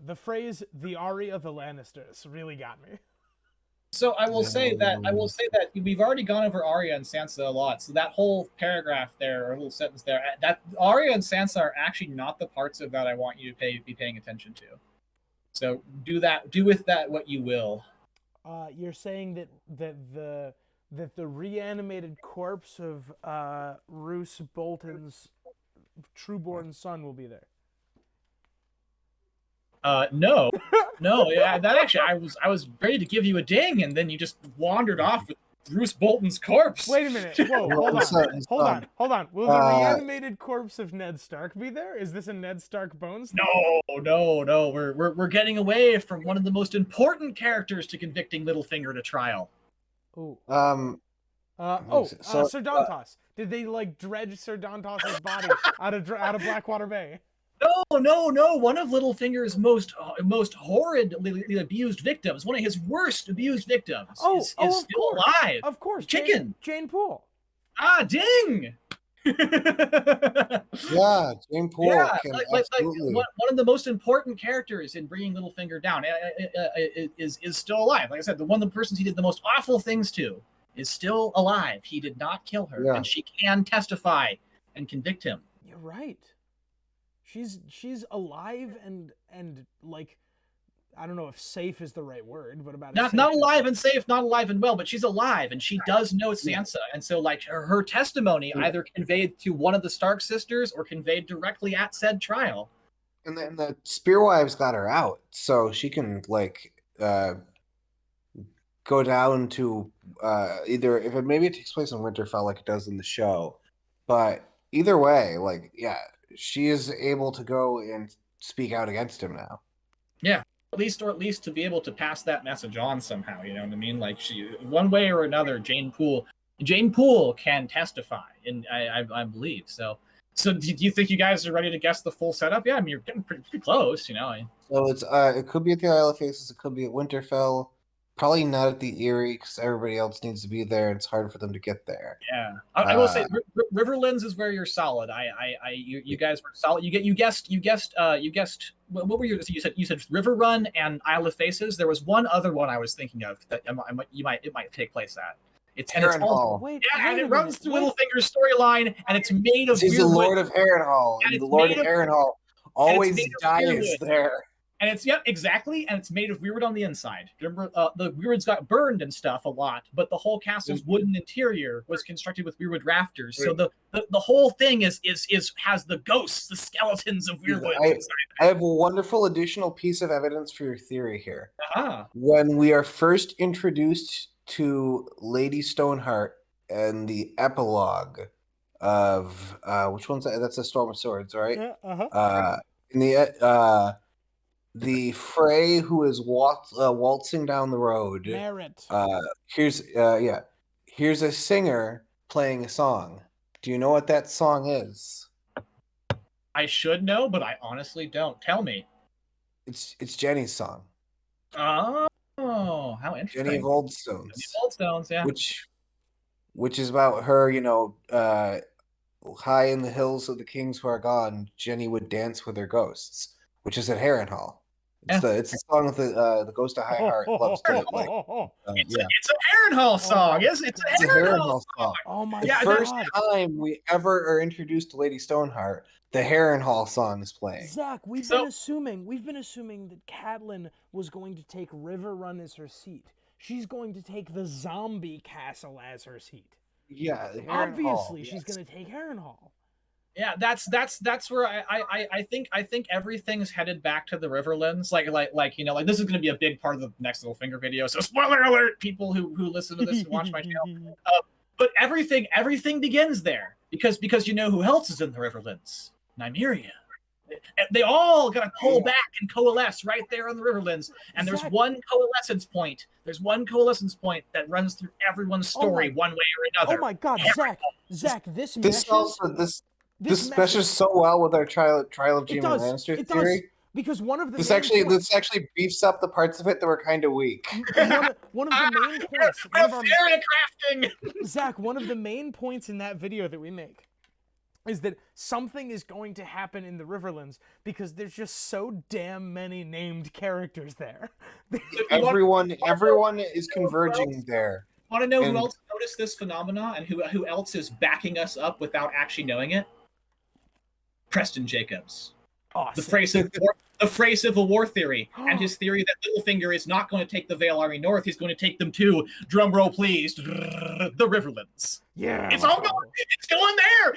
Speaker 3: The phrase "the Arya the Lannisters" really got me.
Speaker 1: So I will say that we've already gone over Arya and Sansa a lot. So that whole paragraph there, or little sentence there, that Arya and Sansa are actually not the parts of that I want you to be paying attention to. So do with that what you will.
Speaker 3: You're saying that the reanimated corpse of Roose Bolton's trueborn son will be there.
Speaker 1: No, yeah, that actually, I was ready to give you a ding, and then you just wandered off with Roose Bolton's corpse.
Speaker 3: Wait a minute. Whoa, hold on. Will the reanimated corpse of Ned Stark be there? Is this a Ned Stark Bones?
Speaker 1: No. We're getting away from one of the most important characters to convicting Littlefinger to trial.
Speaker 3: Oh. Sir Dantos. Did they dredge Sir Dantos' body out of Blackwater Bay?
Speaker 1: No. One of Littlefinger's most horridly abused victims, one of his worst abused victims, is still alive.
Speaker 3: Of course.
Speaker 1: Chicken.
Speaker 3: Jane Poole.
Speaker 1: Ah, ding!
Speaker 2: Yeah, Jane Poole.
Speaker 1: Yeah, one of the most important characters in bringing Littlefinger down is still alive. Like I said, one of the persons he did the most awful things to is still alive. He did not kill her, and she can testify and convict him.
Speaker 3: You're right. She's alive and I don't know if safe is the right word, but about
Speaker 1: not alive and safe, not alive and well, but she's alive and she does know Sansa, and so her testimony either conveyed to one of the Stark sisters or conveyed directly at said trial.
Speaker 2: And then the Spearwives got her out, so she can go down to either maybe it takes place in Winterfell like it does in the show, but either way, she is able to go and speak out against him now.
Speaker 1: Yeah, at least to be able to pass that message on somehow. You know what I mean? She, one way or another, Jane Poole can testify, and I believe so. So do you think you guys are ready to guess the full setup? Yeah, I mean you're getting pretty close. You know.
Speaker 2: So it's it could be at the Isle of Faces. It could be at Winterfell. Probably not at the Eyrie because everybody else needs to be there, and it's hard for them to get there.
Speaker 1: Yeah, I will say Riverlands is where you're solid. You guys were solid. You guessed. What were you said River Run and Isle of Faces. There was one other one I was thinking of that it might take place at. It's
Speaker 2: Harrenhal.
Speaker 1: And it runs through Littlefinger's storyline, and it's made of.
Speaker 2: He's the Lord of Harrenhal, and the Lord of Harrenhal always dies there.
Speaker 1: And it's exactly, and it's made of weirwood on the inside. Remember, the weirwoods got burned and stuff a lot, but the whole castle's wooden interior was constructed with weirwood rafters. So the whole thing has the ghosts, the skeletons of weirwood.
Speaker 2: I have a wonderful additional piece of evidence for your theory here.
Speaker 1: Uh-huh.
Speaker 2: When we are first introduced to Lady Stoneheart and the epilogue of which one's that? That's a Storm of Swords, right?
Speaker 3: Yeah. Uh-huh.
Speaker 2: In the Frey who is waltzing down the road.
Speaker 3: Merritt.
Speaker 2: Here's a singer playing a song. Do you know what that song is?
Speaker 1: I should know, but I honestly don't. Tell me.
Speaker 2: It's Jenny's song.
Speaker 1: Oh, how interesting.
Speaker 2: Jenny of Oldstones.
Speaker 1: Yeah.
Speaker 2: Which is about her, high in the hills of the kings who are gone, Jenny would dance with her ghosts, which is at Harrenhal. It's the song with the Ghost of High Heart loves to
Speaker 1: it's a Harrenhal song. It's a Harrenhal song.
Speaker 3: Oh my
Speaker 2: God. The first time we ever are introduced to Lady Stoneheart, the Harrenhal song is playing.
Speaker 3: Zach, we've been assuming that Catelyn was going to take Riverrun as her seat. She's going to take the zombie castle as her seat.
Speaker 2: Yeah,
Speaker 3: obviously she's going to take Harrenhal.
Speaker 1: Yeah, that's where I think everything's headed back to the Riverlands. Like this is going to be a big part of the next Littlefinger video. So spoiler alert, people who listen to this and watch my channel. But everything begins there because you know who else is in the Riverlands? Nymeria. They all got to pull back and coalesce right there on the Riverlands. And there's one coalescence point. There's one coalescence point that runs through everyone's story one way or another.
Speaker 3: Oh my God, Zach,
Speaker 2: this meshes so well with our trial of Jaime Lannister theory
Speaker 3: Because one of the
Speaker 2: This
Speaker 3: main
Speaker 2: actually
Speaker 3: points,
Speaker 2: this actually beefs up the parts of it that were kind of weak.
Speaker 3: one of the main points,
Speaker 1: crafting.
Speaker 3: Zach, one of the main points in that video that we make is that something is going to happen in the Riverlands because there's just so damn many named characters there.
Speaker 2: Everyone is converging there.
Speaker 1: Want to know who else noticed this phenomena and who else is backing us up without actually knowing it? Preston Jacobs.
Speaker 3: Awesome.
Speaker 1: The Frey Civil War theory, and his theory that Littlefinger is not going to take the Vale Army north, he's going to take them to, drumroll please, the Riverlands.
Speaker 3: Yeah.
Speaker 1: It's going there,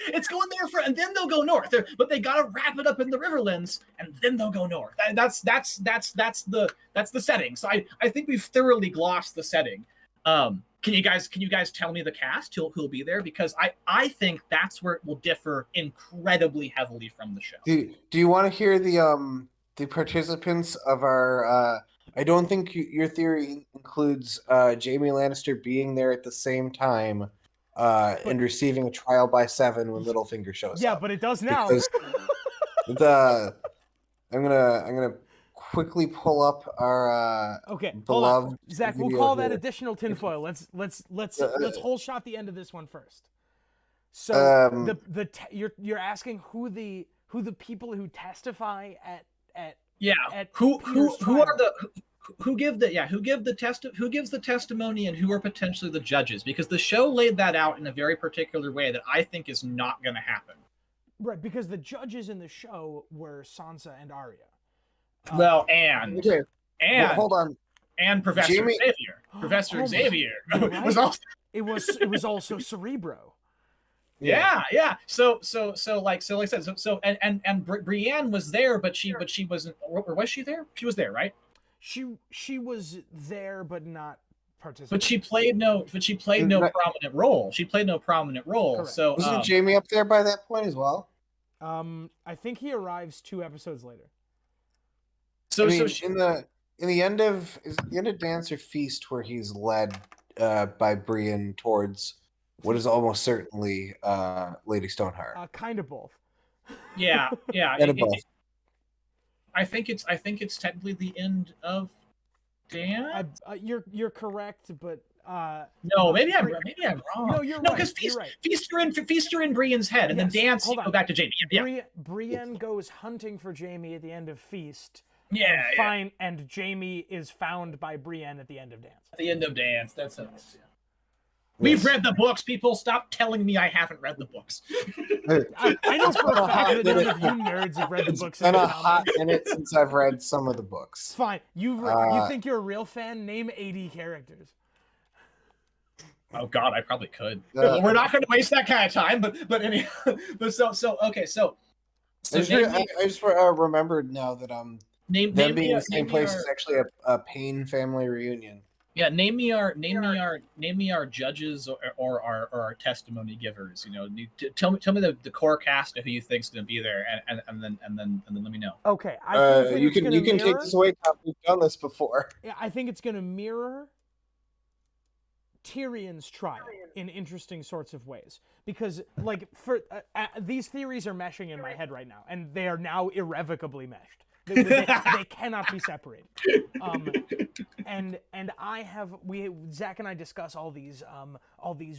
Speaker 1: and then they'll go north. But they gotta wrap it up in the Riverlands, and then they'll go north. That's the setting. So I think we've thoroughly glossed the setting. Can you guys tell me the cast who'll be there? Because I think that's where it will differ incredibly heavily from the show.
Speaker 2: Do you want to hear the participants of our? I don't think your theory includes Jaime Lannister being there at the same time and receiving a trial by 7 when Littlefinger shows up.
Speaker 3: Yeah, but it does now.
Speaker 2: I'm gonna quickly pull up our beloved
Speaker 3: Zach, we'll call that additional tinfoil. Let's whole shot the end of this one first. So you're asking who the people who testify at
Speaker 1: who gives the testimony and who are potentially the judges, because the show laid that out in a very particular way that I think is not going to happen.
Speaker 3: Right, because the judges in the show were Sansa and Arya.
Speaker 2: Hold on.
Speaker 1: And Professor Xavier. Professor Xavier was also.
Speaker 3: It was also Cerebro.
Speaker 2: Yeah.
Speaker 1: So like I said, and Brienne was there, but she wasn't. Or was she there? She was there, right?
Speaker 3: She was there, but not participating.
Speaker 1: But she played no prominent role. She played no prominent role.
Speaker 3: Correct.
Speaker 1: So
Speaker 2: wasn't Jaime up there by that point as well?
Speaker 3: I think he arrives 2 episodes later.
Speaker 2: So in the end of Dance or Feast, where he's led by Brienne towards what is almost certainly Lady Stoneheart.
Speaker 3: Kind of both.
Speaker 1: Yeah.
Speaker 2: Both.
Speaker 1: I think it's technically the end of Dance.
Speaker 3: You're correct, but
Speaker 1: no, maybe I'm wrong.
Speaker 3: No, you're
Speaker 1: because
Speaker 3: right.
Speaker 1: Feast are in Brienne's head, and then Dance go back to Jaime. Yeah.
Speaker 3: Brienne goes hunting for Jaime at the end of Feast. And Jaime is found by Brienne at the end of Dance.
Speaker 1: At the end of Dance, that's it. Yeah. We've read the books, people. Stop telling me I haven't read the books.
Speaker 3: I know for a fact that none of you nerds have read the books.
Speaker 2: It's been a hot minute since I've read some of the books.
Speaker 3: Fine. You think you're a real fan? Name 80 characters.
Speaker 1: Oh God, I probably could. We're not going to waste that kind of time, but anyhow. But
Speaker 2: I just remembered now that them being the same place is actually a Payne family reunion.
Speaker 1: Yeah, name me our judges or our testimony givers. Tell me the core cast of who you think's going to be there, and then let me know.
Speaker 3: Okay,
Speaker 2: you can take this away, Tom. We've done this before.
Speaker 3: Yeah, I think it's going to mirror Tyrion's trial in interesting sorts of ways, because for these theories are meshing in my head right now, and they are now irrevocably meshed. They cannot be separated. And Zach and I discuss all these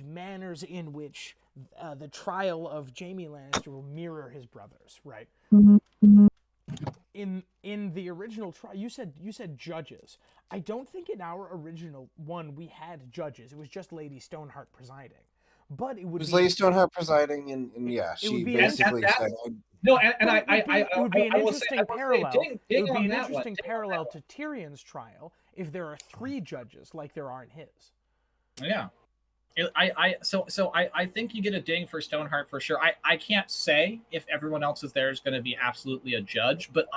Speaker 3: manners in which the trial of Jaime Lannister will mirror his brothers, right? In the original trial, you said judges. I don't think in our original one we had judges. It was just Lady Stoneheart presiding. But it was
Speaker 2: Lady Stoneheart presiding, and she basically said.
Speaker 1: No,
Speaker 3: it would be an interesting parallel. It would be an interesting parallel to Tyrion's trial if there are 3 judges like there are in his.
Speaker 1: Yeah, I think you get a ding for Stoneheart for sure. I can't say if everyone else is there is going to be absolutely a judge, but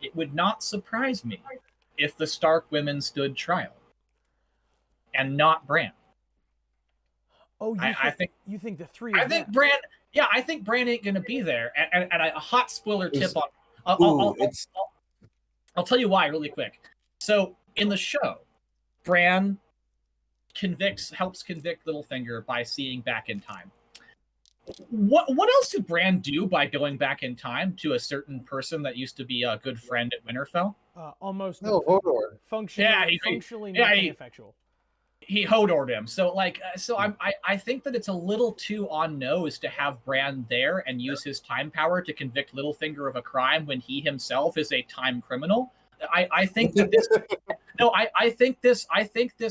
Speaker 1: it would not surprise me if the Stark women stood trial and not Bran.
Speaker 3: Oh, you think the 3 of them?
Speaker 1: I think Bran. Yeah, I think Bran ain't gonna be there. And a hot spoiler tip on. I'll tell you why really quick. So in the show, Bran helps convict Littlefinger by seeing back in time. What else did Bran do by going back in time to a certain person that used to be a good friend at Winterfell?
Speaker 3: Almost
Speaker 2: No, Hodor.
Speaker 3: Functionally nothing effectual.
Speaker 1: He Hodored him. So I think that it's a little too on nose to have Bran there and use his time power to convict Littlefinger of a crime when he himself is a time criminal. I think that this no, I think this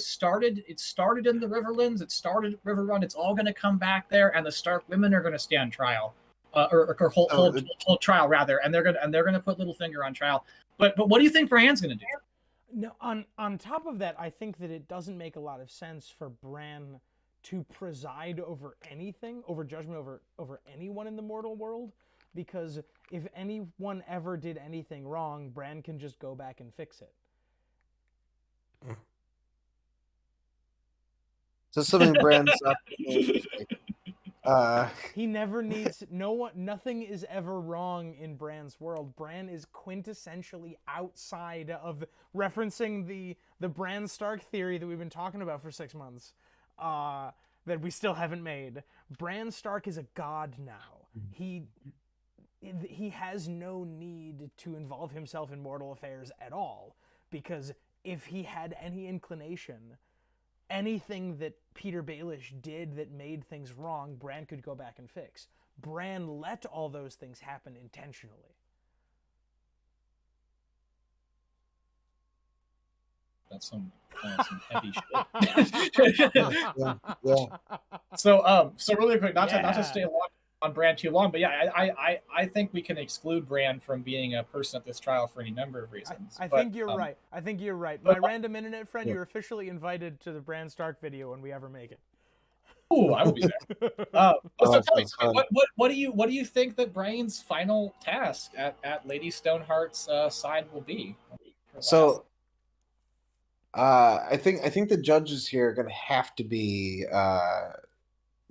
Speaker 1: started in the Riverlands, it started at Riverrun, it's all gonna come back there, and the Stark women are gonna stand trial. Or hold trial rather, and they're gonna put Littlefinger on trial. But what do you think Bran's gonna do?
Speaker 3: No, on top of that, I think that it doesn't make a lot of sense for Bran to preside over anything, over judgment over anyone in the mortal world, because if anyone ever did anything wrong, Bran can just go back and fix it.
Speaker 2: So something Bran's
Speaker 3: he never needs nothing is ever wrong in Bran's world. Bran is quintessentially outside of referencing the Bran Stark theory that we've been talking about for 6 months, that we still haven't made. Bran Stark is a god now. He has no need to involve himself in mortal affairs at all, because if he had any inclination, anything that Peter Baelish did that made things wrong, Bran could go back and fix. Bran let all those things happen intentionally.
Speaker 1: That's some heavy shit. Yeah. So really quick, not to stay on Bran too long, but yeah, I think we can exclude Bran from being a person at this trial for any number of reasons.
Speaker 3: I think you're right. I think you're right. My random internet friend, you're officially invited to the Bran Stark video when we ever make it.
Speaker 1: Ooh, I will be there. So tell me, what do you think that Bran's final task at Lady Stoneheart's side will be?
Speaker 2: So, I think the judges here are going to have to be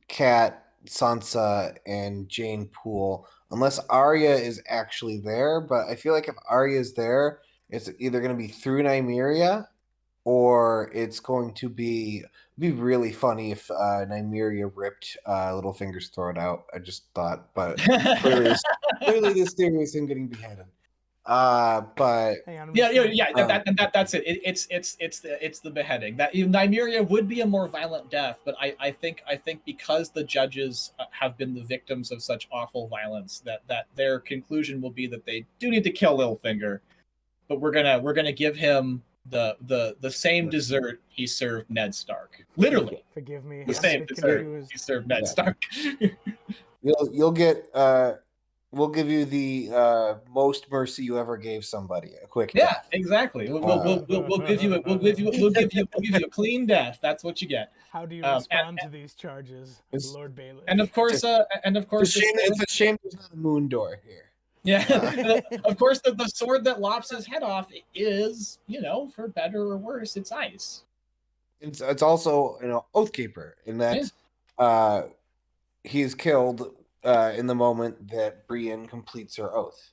Speaker 2: Cat, Sansa, and Jane Poole, unless Arya is actually there. But I feel like if Arya is there, it's either going to be through Nymeria, or it's going to be really funny if Nymeria ripped Littlefinger's throat out. I just thought, but clearly this theory is him getting beheaded. But
Speaker 1: that's it. It's the beheading. That Nymeria would be a more violent death, but I think because the judges have been the victims of such awful violence, that their conclusion will be that they do need to kill Littlefinger, but we're gonna give him the same dessert he served Ned Stark. Literally,
Speaker 3: forgive me.
Speaker 1: The same dessert he served Ned Stark.
Speaker 2: You'll get. We'll give you the most mercy you ever gave somebody. A quick death.
Speaker 1: Yeah, exactly. We'll give you a clean death. That's what you get.
Speaker 3: How do you respond to these charges, Lord Baelish?
Speaker 1: And of course,
Speaker 2: it's a shame there's not a moon door here.
Speaker 1: Yeah, of course, the sword that lops his head off is, for better or worse, it's ice.
Speaker 2: It's also Oathkeeper in that he is killed in the moment that Brienne completes her oath,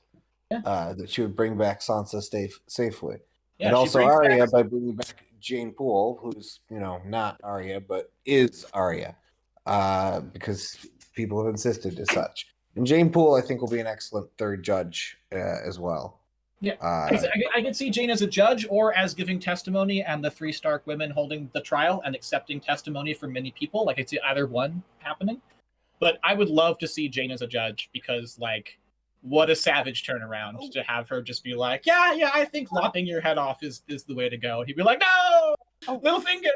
Speaker 2: that she would bring back Sansa safely, and also Arya by bringing back Jane Poole, who's not Arya but is Arya, because people have insisted as such. And Jane Poole, I think, will be an excellent third judge as well.
Speaker 1: Yeah, I can see Jane as a judge or as giving testimony, and the 3 Stark women holding the trial and accepting testimony from many people. Like, I see either one happening. But I would love to see Jane as a judge, because, what a savage turnaround to have her just be like, yeah, I think lopping your head off is the way to go. And he'd be like, no, Littlefinger.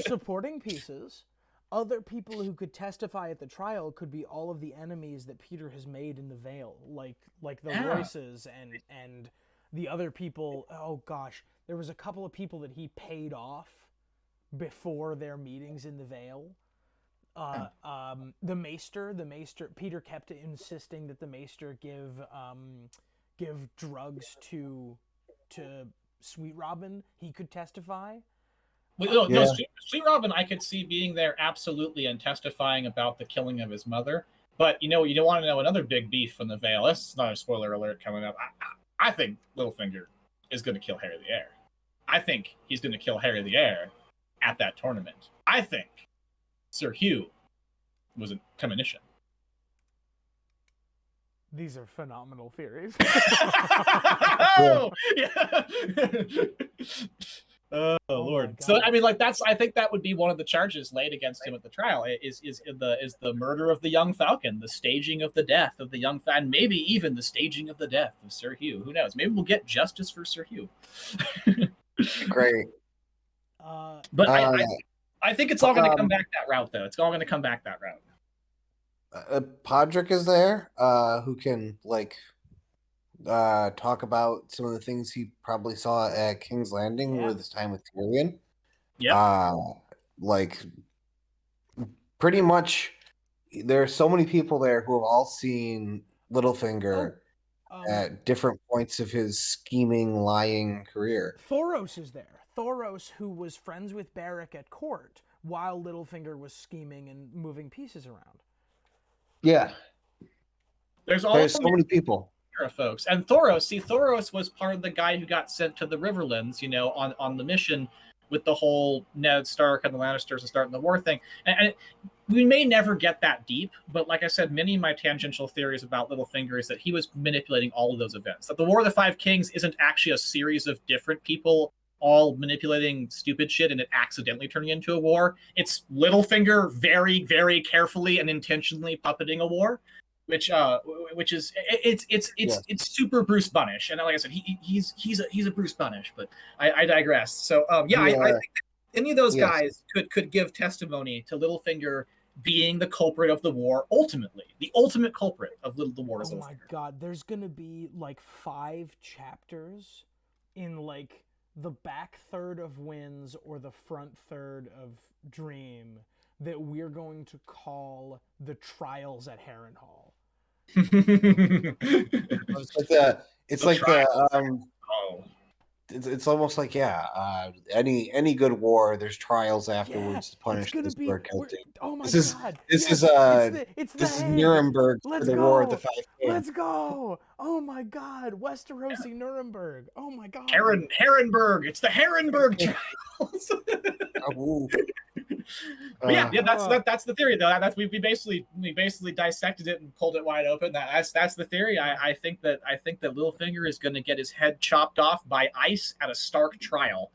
Speaker 3: Supporting pieces. Other people who could testify at the trial could be all of the enemies that Peter has made in the Vale, like the Royces and the other people. Oh gosh, there was a couple of people that he paid off before their meetings in the Vale. The Maester. Peter kept insisting that the Maester give drugs to Sweet Robin. He could testify.
Speaker 1: No, Sweet Robin, I could see being there absolutely and testifying about the killing of his mother. But you don't want to know another big beef from the Vale. That's not a spoiler alert coming up. I think Littlefinger is going to kill Harry the Heir. I think he's going to kill Harry the Heir at that tournament. I think Sir Hugh was a premonition.
Speaker 3: These are phenomenal theories.
Speaker 1: Oh, yeah. Oh Lord! So I mean, like I think that would be one of the charges laid against him at the trial is the murder of the young Falcon, the staging of the death of the young Falcon, maybe even the staging of the death of Sir Hugh. Who knows? Maybe we'll get justice for Sir Hugh.
Speaker 2: Great.
Speaker 1: But I think it's all going to come back that route, though. It's all going to come back that route.
Speaker 2: Podrick is there, who can talk about some of the things he probably saw at King's Landing with his time with Tyrion.
Speaker 1: Yeah.
Speaker 2: Pretty much, there are so many people there who have all seen Littlefinger at different points of his scheming, lying career.
Speaker 3: Thoros is there. Thoros, who was friends with Beric at court while Littlefinger was scheming and moving pieces around.
Speaker 2: Yeah.
Speaker 1: There's
Speaker 2: so many people.
Speaker 1: Folks. And Thoros was part of the guy who got sent to the Riverlands, on the mission with the whole Ned Stark and the Lannisters and starting the war thing. And we may never get that deep, but like I said, many of my tangential theories about Littlefinger is that he was manipulating all of those events. That the War of the Five Kings isn't actually a series of different people all manipulating stupid shit and it accidentally turning into a war. It's Littlefinger very, very carefully and intentionally puppeting a war. Which is it's super Bruce Bunnish, and like I said, he's a Bruce Bunnish, but I digress. So I think that any of those guys could give testimony to Littlefinger being the culprit of the war, ultimately the ultimate culprit of the war.
Speaker 3: Oh my God, there's gonna be like 5 chapters in like the back third of Winds or the front third of Dream that we're going to call the trials at Harrenhal.
Speaker 2: It's almost like any good war, there's trials afterwards to punish those who are guilty.
Speaker 3: Oh my God!
Speaker 2: This is Nuremberg for the War of the Five Kings.
Speaker 3: Let's go! Oh my God! Westerosi Nuremberg! Oh my God!
Speaker 1: Herrenberg! It's the Herrenberg trials. That's the theory though. We basically dissected it and pulled it wide open. That's the theory. I think that Littlefinger is going to get his head chopped off by ice at a Stark trial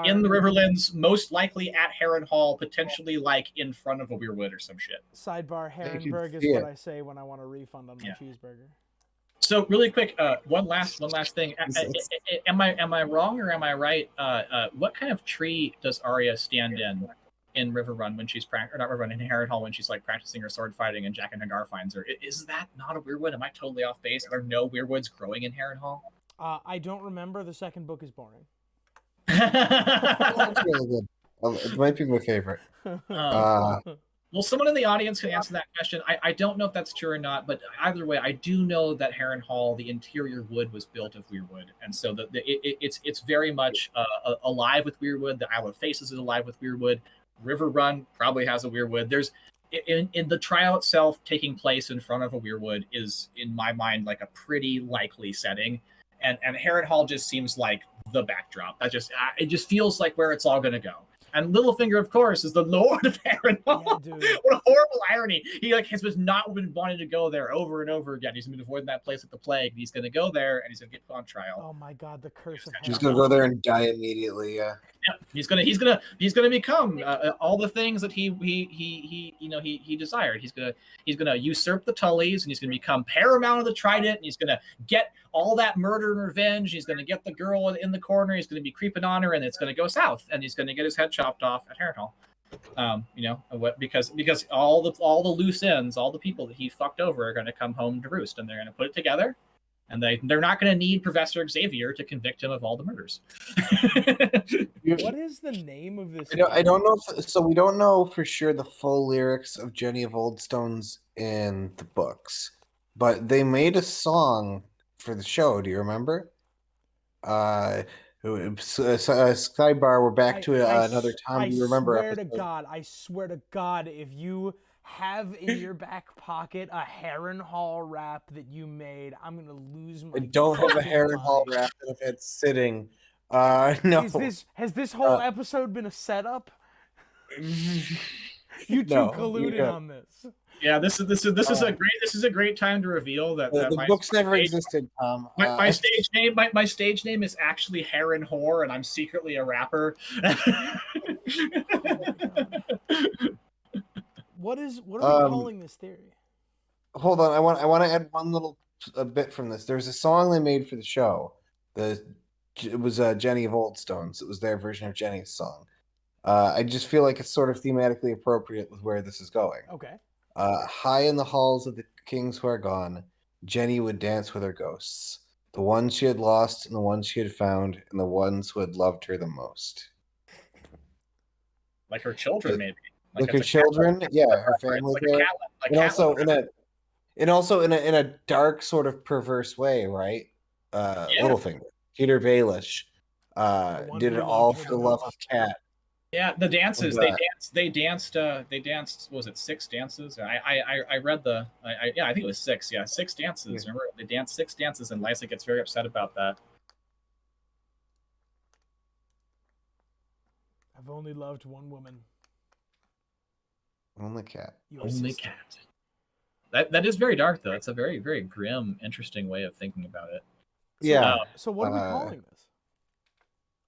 Speaker 1: in the Riverlands, most likely at Harrenhal, potentially like in front of a Weirwood or some shit.
Speaker 3: Sidebar: Herrenberg is what I say when I want a refund on my cheeseburger.
Speaker 1: So really quick, one last thing. Am I wrong or am I right? What kind of tree does Arya stand in Riverrun when she's in Harrenhal when she's like practicing her sword fighting and Jack and Hagar finds her? Is that not a weirwood? Am I totally off base? Are there no weirwoods growing in Harrenhal?
Speaker 3: I don't remember. The second book is boring.
Speaker 2: That's really good. It might be my favorite.
Speaker 1: Well, someone in the audience can answer that question. I don't know if that's true or not, but either way, I do know that Harrenhal, the interior wood, was built of weirwood, and so it's very much alive with weirwood. The Isle of Faces is alive with weirwood. Riverrun probably has a weirwood. There's in the trial itself taking place in front of a weirwood is, in my mind, like a pretty likely setting, and Harrenhal just seems like the backdrop. It just feels like where it's all going to go. And Littlefinger, of course, is the Lord of Harrenhal. Yeah, what a horrible irony. He has not been wanting to go there over and over again. He's been avoiding that place with the plague. He's going to go there, and he's going to get put on trial.
Speaker 3: Oh my God, the curse of Harrenhal.
Speaker 2: He's going to go there and die immediately. Yeah.
Speaker 1: He's gonna become all the things that he desired. He's gonna usurp the Tullys, and he's gonna become paramount of the Trident, and he's gonna get all that murder and revenge. He's gonna get the girl in the corner. He's gonna be creeping on her, and it's gonna go south, and he's gonna get his head chopped off at Harrenhal. Because all the loose ends, all the people that he fucked over are gonna come home to roost, and they're gonna put it together. And they're not going to need Professor Xavier to convict him of all the murders.
Speaker 3: What is the name of this?
Speaker 2: I don't know. We don't know for sure the full lyrics of Jenny of Oldstones in the books, but they made a song for the show. Do you remember? Sidebar. We're back to another time. Do you remember?
Speaker 3: I swear to God, if you have in your back pocket a Harrenhal rap that you made, I'm gonna lose my.
Speaker 2: I don't have a Harrenhal rap if it's sitting. No.
Speaker 3: Has this whole episode been a setup? You two
Speaker 2: No,
Speaker 3: colluded on this.
Speaker 1: Yeah, this is a great time to reveal that
Speaker 2: the books never existed, Tom.
Speaker 1: My stage name is actually Harrenhal, and I'm secretly a rapper.
Speaker 3: What are we calling this theory?
Speaker 2: Hold on, I want to add one little bit from this. There's a song they made for the show. It was Jenny of Old Stones. It was their version of Jenny's song. I just feel like it's sort of thematically appropriate with where this is going.
Speaker 3: Okay.
Speaker 2: High in the halls of the kings who are gone, Jenny would dance with her ghosts. The ones she had lost and the ones she had found and the ones who had loved her the most.
Speaker 1: Like her children, maybe.
Speaker 2: Like her children, her family there. And also in a dark sort of perverse way, right? Littlefinger, Peter Baelish, did it all for the love of Cat.
Speaker 1: Yeah, the dances they danced. Was it 6 dances? I read I think it was 6. Yeah, 6 dances. Yeah. Remember, they danced 6 dances, and Lysa gets very upset about that.
Speaker 3: I've only loved one woman.
Speaker 2: Only Cat.
Speaker 1: Only Cat. That is very dark, though. It's a very, very grim, interesting way of thinking about it.
Speaker 2: Yeah.
Speaker 3: So what are we calling this?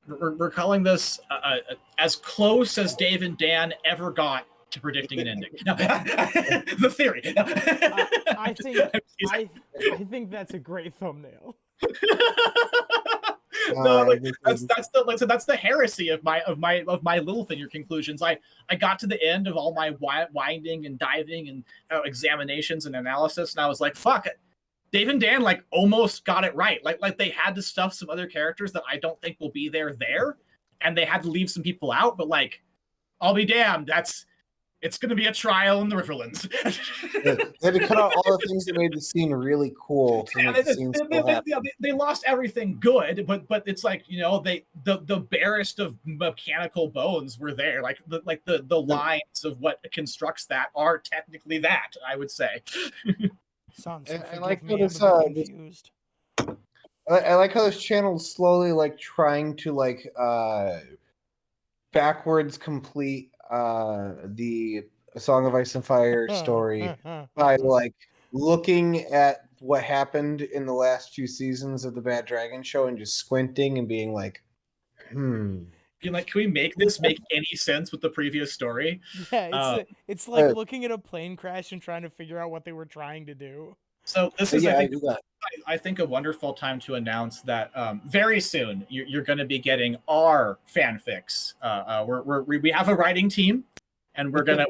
Speaker 1: We're calling this as close as Dave and Dan ever got to predicting an ending. No, the theory. No.
Speaker 3: I think that's a great thumbnail.
Speaker 1: No, that's the heresy of my Littlefinger conclusions. I got to the end of all my winding and diving and examinations and analysis, and I was like, fuck it. Dave and Dan almost got it right. Like they had to stuff some other characters that I don't think will be there, and they had to leave some people out. But I'll be damned. It's going to be a trial in the Riverlands.
Speaker 2: They had to cut out all the things that made the scene really cool.
Speaker 1: They lost everything good, but it's the barest of mechanical bones were there. The lines of what constructs that are technically that, I would say.
Speaker 2: I like how this. I like how this channel is slowly trying to backwards complete the Song of Ice and Fire story by looking at what happened in the last few seasons of the Bad Dragon Show and just squinting and being like,
Speaker 1: Can we make this make any sense with the previous story?
Speaker 3: Yeah, it's like looking at a plane crash and trying to figure out what they were trying to do.
Speaker 1: So this is, I think, a wonderful time to announce that very soon you're going to be getting our fanfics. We have a writing team, and we're gonna.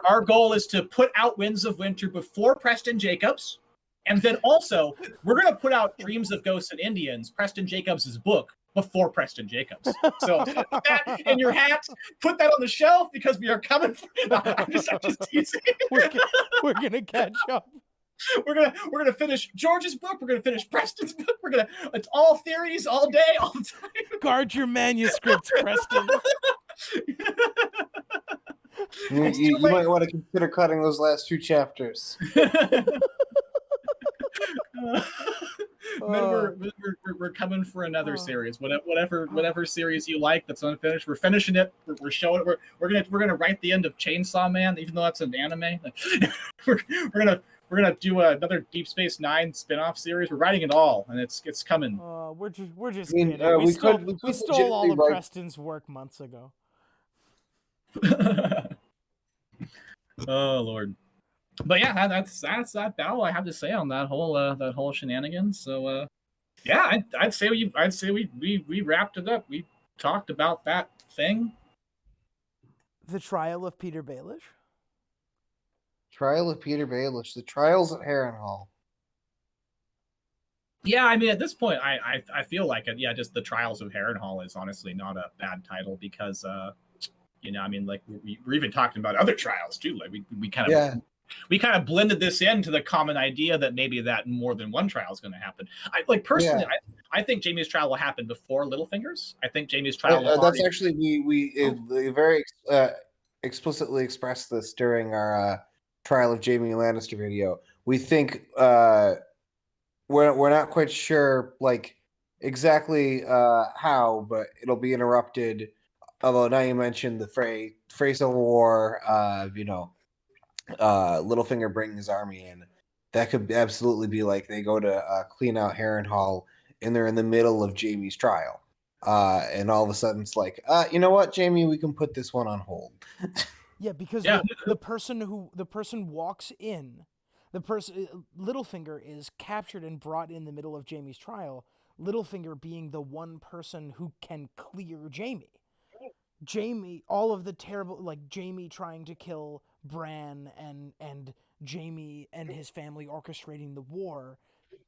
Speaker 1: Our goal is to put out Winds of Winter before Preston Jacobs, and then also we're going to put out Dreams of Ghosts and Indians, Preston Jacobs' book, before Preston Jacobs. So put that in your hat, put that on the shelf, because we are coming. I'm just teasing.
Speaker 3: We're gonna catch up.
Speaker 1: We're gonna finish George's book. We're gonna finish Preston's book. It's all theories, all day, all the time.
Speaker 3: Guard your manuscripts, Preston.
Speaker 2: You might want to consider cutting those last 2 chapters.
Speaker 1: We're coming for another series. Whatever series you like that's unfinished, we're finishing it. We're showing it. We're gonna write the end of Chainsaw Man, even though that's an anime. We're gonna do another Deep Space Nine spin-off series. We're writing it all, and it's coming.
Speaker 3: We're just kidding. We stole all of Preston's work months ago.
Speaker 1: Oh Lord. But yeah, that's all I have to say on that whole shenanigans. So I'd say we wrapped it up. We talked about that thing.
Speaker 3: The trial of Peter Baelish.
Speaker 2: Trial of Peter Baelish. The trials at Harrenhal.
Speaker 1: Yeah, I mean, at this point, I feel like it. Yeah, just the Trials of Harrenhal is honestly not a bad title, because I mean, we're even talking about other trials too. We kind of blended this into the common idea that maybe that more than one trial is going to happen. I think Jaime's trial will happen before Littlefinger's. I think Jaime's trial.
Speaker 2: That's actually we very explicitly expressed this during our trial of Jaime Lannister video. We think we're not quite sure exactly how, but it'll be interrupted although now you mentioned the Frey Civil War, Littlefinger bringing his army in, that could absolutely be like they go to clean out Harrenhal and they're in the middle of Jaime's trial. And all of a sudden it's like, you know what, Jaime, we can put this one on hold.
Speaker 3: Yeah, because the person walks in, Littlefinger is captured and brought in the middle of Jaime's trial. Littlefinger being the one person who can clear Jaime. Jaime, all of the terrible, like Jaime trying to kill Bran and Jaime and his family orchestrating the war,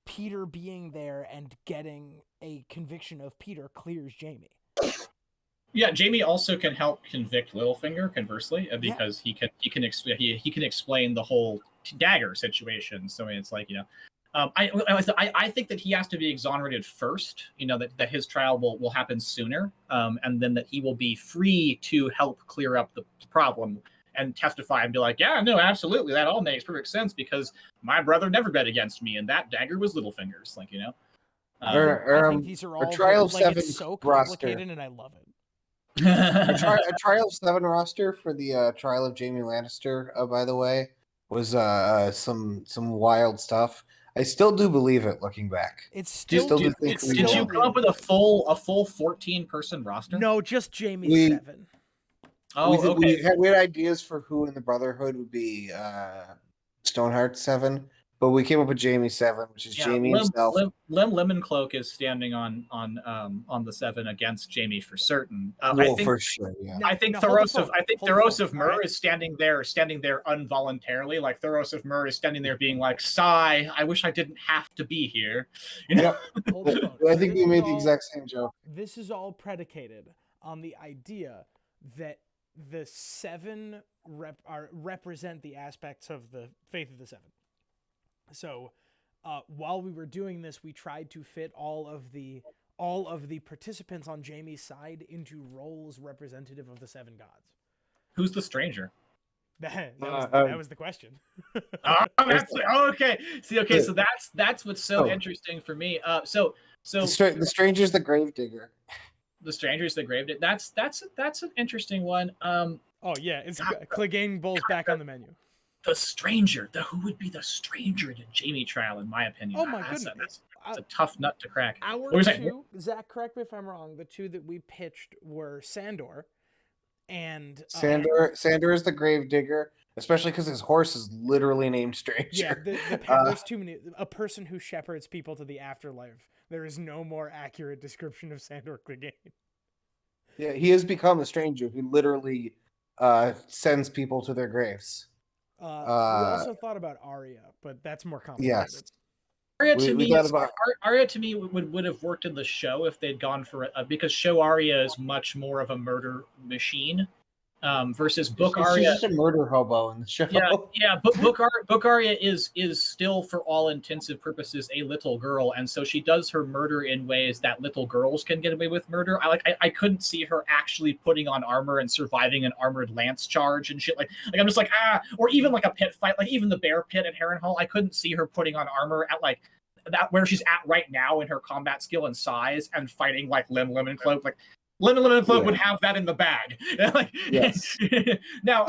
Speaker 3: Peter being there and getting a conviction of Peter clears Jaime.
Speaker 1: Yeah, Jaime also can help convict Littlefinger, conversely, because he can explain the whole dagger situation. So I mean, it's like, I think that he has to be exonerated first. That his trial will happen sooner, and then that he will be free to help clear up the problem and testify and be like, yeah, no, absolutely, that all makes perfect sense because my brother never bet against me, and that dagger was Littlefinger's. Like,
Speaker 3: I think these are all
Speaker 2: Trial of
Speaker 3: like
Speaker 2: Seven
Speaker 3: it's so complicated,
Speaker 2: roster.
Speaker 3: And I love it.
Speaker 2: A Trial of 7 roster for the trial of Jaime Lannister, by the way, was some wild stuff. I still do believe it, looking back.
Speaker 3: It's still.
Speaker 1: Did you come up with a full 14-person roster?
Speaker 3: No, just Jaime's 7.
Speaker 1: Oh,
Speaker 2: okay. We had ideas for who in the Brotherhood would be Stoneheart 7, but we came up with Jaime 7, which is Jaime himself.
Speaker 1: Lemoncloak is standing on the 7 against Jaime for certain.
Speaker 2: For sure. Yeah.
Speaker 1: I think Thoros of Myr is standing there involuntarily. Like Thoros of Myr is standing there being like, "Sigh, I wish I didn't have to be here."
Speaker 2: I think we made the exact same joke.
Speaker 3: This is all predicated on the idea that the 7 represent the aspects of the faith of the 7. So, while we were doing this, we tried to fit all of the participants on Jaime's side into roles representative of the 7 gods.
Speaker 1: Who's the stranger?
Speaker 3: That was the question.
Speaker 1: Okay. See, okay, so that's what's so interesting for me. So
Speaker 2: the stranger's the gravedigger.
Speaker 1: The stranger's the gravedigger. That's an interesting one.
Speaker 3: It's Clegane Bull's back on the menu.
Speaker 1: The stranger. Who would be the stranger to Jaime trial, in my opinion?
Speaker 3: Oh my goodness.
Speaker 1: That's a tough nut to crack.
Speaker 3: Zach, correct me if I'm wrong, the 2 that we pitched were Sandor and...
Speaker 2: Sandor is the gravedigger, especially because his horse is literally named Stranger.
Speaker 3: Yeah, there's too many... A person who shepherds people to the afterlife. There is no more accurate description of Sandor Clegane.
Speaker 2: Yeah, he has become a stranger. He literally sends people to their graves.
Speaker 3: We also thought about Arya, but that's more complicated.
Speaker 2: Yes.
Speaker 1: Arya to me would have worked in the show if they'd gone for it, because show Arya is much more of a murder machine versus book Arya.
Speaker 2: She's just a murder hobo in the show.
Speaker 1: Yeah. Book Arya is still, for all intensive purposes, a little girl, and so she does her murder in ways that little girls can get away with murder. I couldn't see her actually putting on armor and surviving an armored lance charge and shit. Like I'm just like, or even like a pit fight, like even the bear pit at Harrenhal. I couldn't see her putting on armor at like that where she's at right now in her combat skill and size and fighting like Lemoncloak. Like Lemoncloak would have that in the bag.
Speaker 2: Yes.
Speaker 1: Now,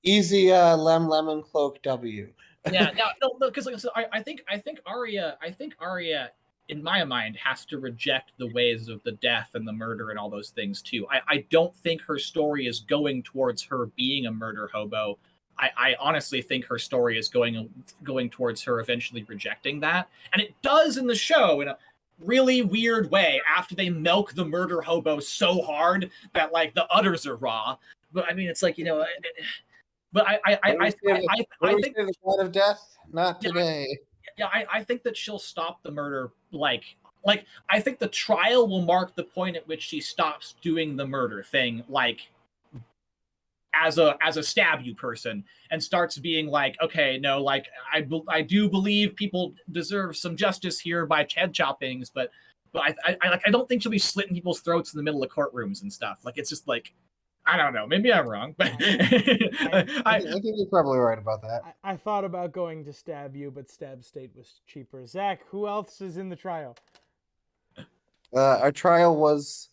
Speaker 2: easy Lemoncloak W.
Speaker 1: Yeah. No, because I think Arya, in my mind, has to reject the ways of the death and the murder and all those things too. I don't think her story is going towards her being a murder hobo. I honestly think her story is going towards her eventually rejecting that, and it does in the show in a really weird way after they milk the murder hobo so hard that like the udders are raw. But I mean, it's like, but I think
Speaker 2: the god of death, not today.
Speaker 1: Yeah, I think that she'll stop the murder. Like I think the trial will mark the point at which she stops doing the murder thing, like as a stab you person, and starts being like, okay, no, like I do believe people deserve some justice here by head choppings, but I don't think she'll be slitting people's throats in the middle of courtrooms and stuff. Like it's just like, I don't know. Maybe I'm wrong, but
Speaker 2: I think you're probably right about that.
Speaker 3: I thought about going to stab you, but stab state was cheaper. Zach, who else is in the trial?
Speaker 2: Our trial was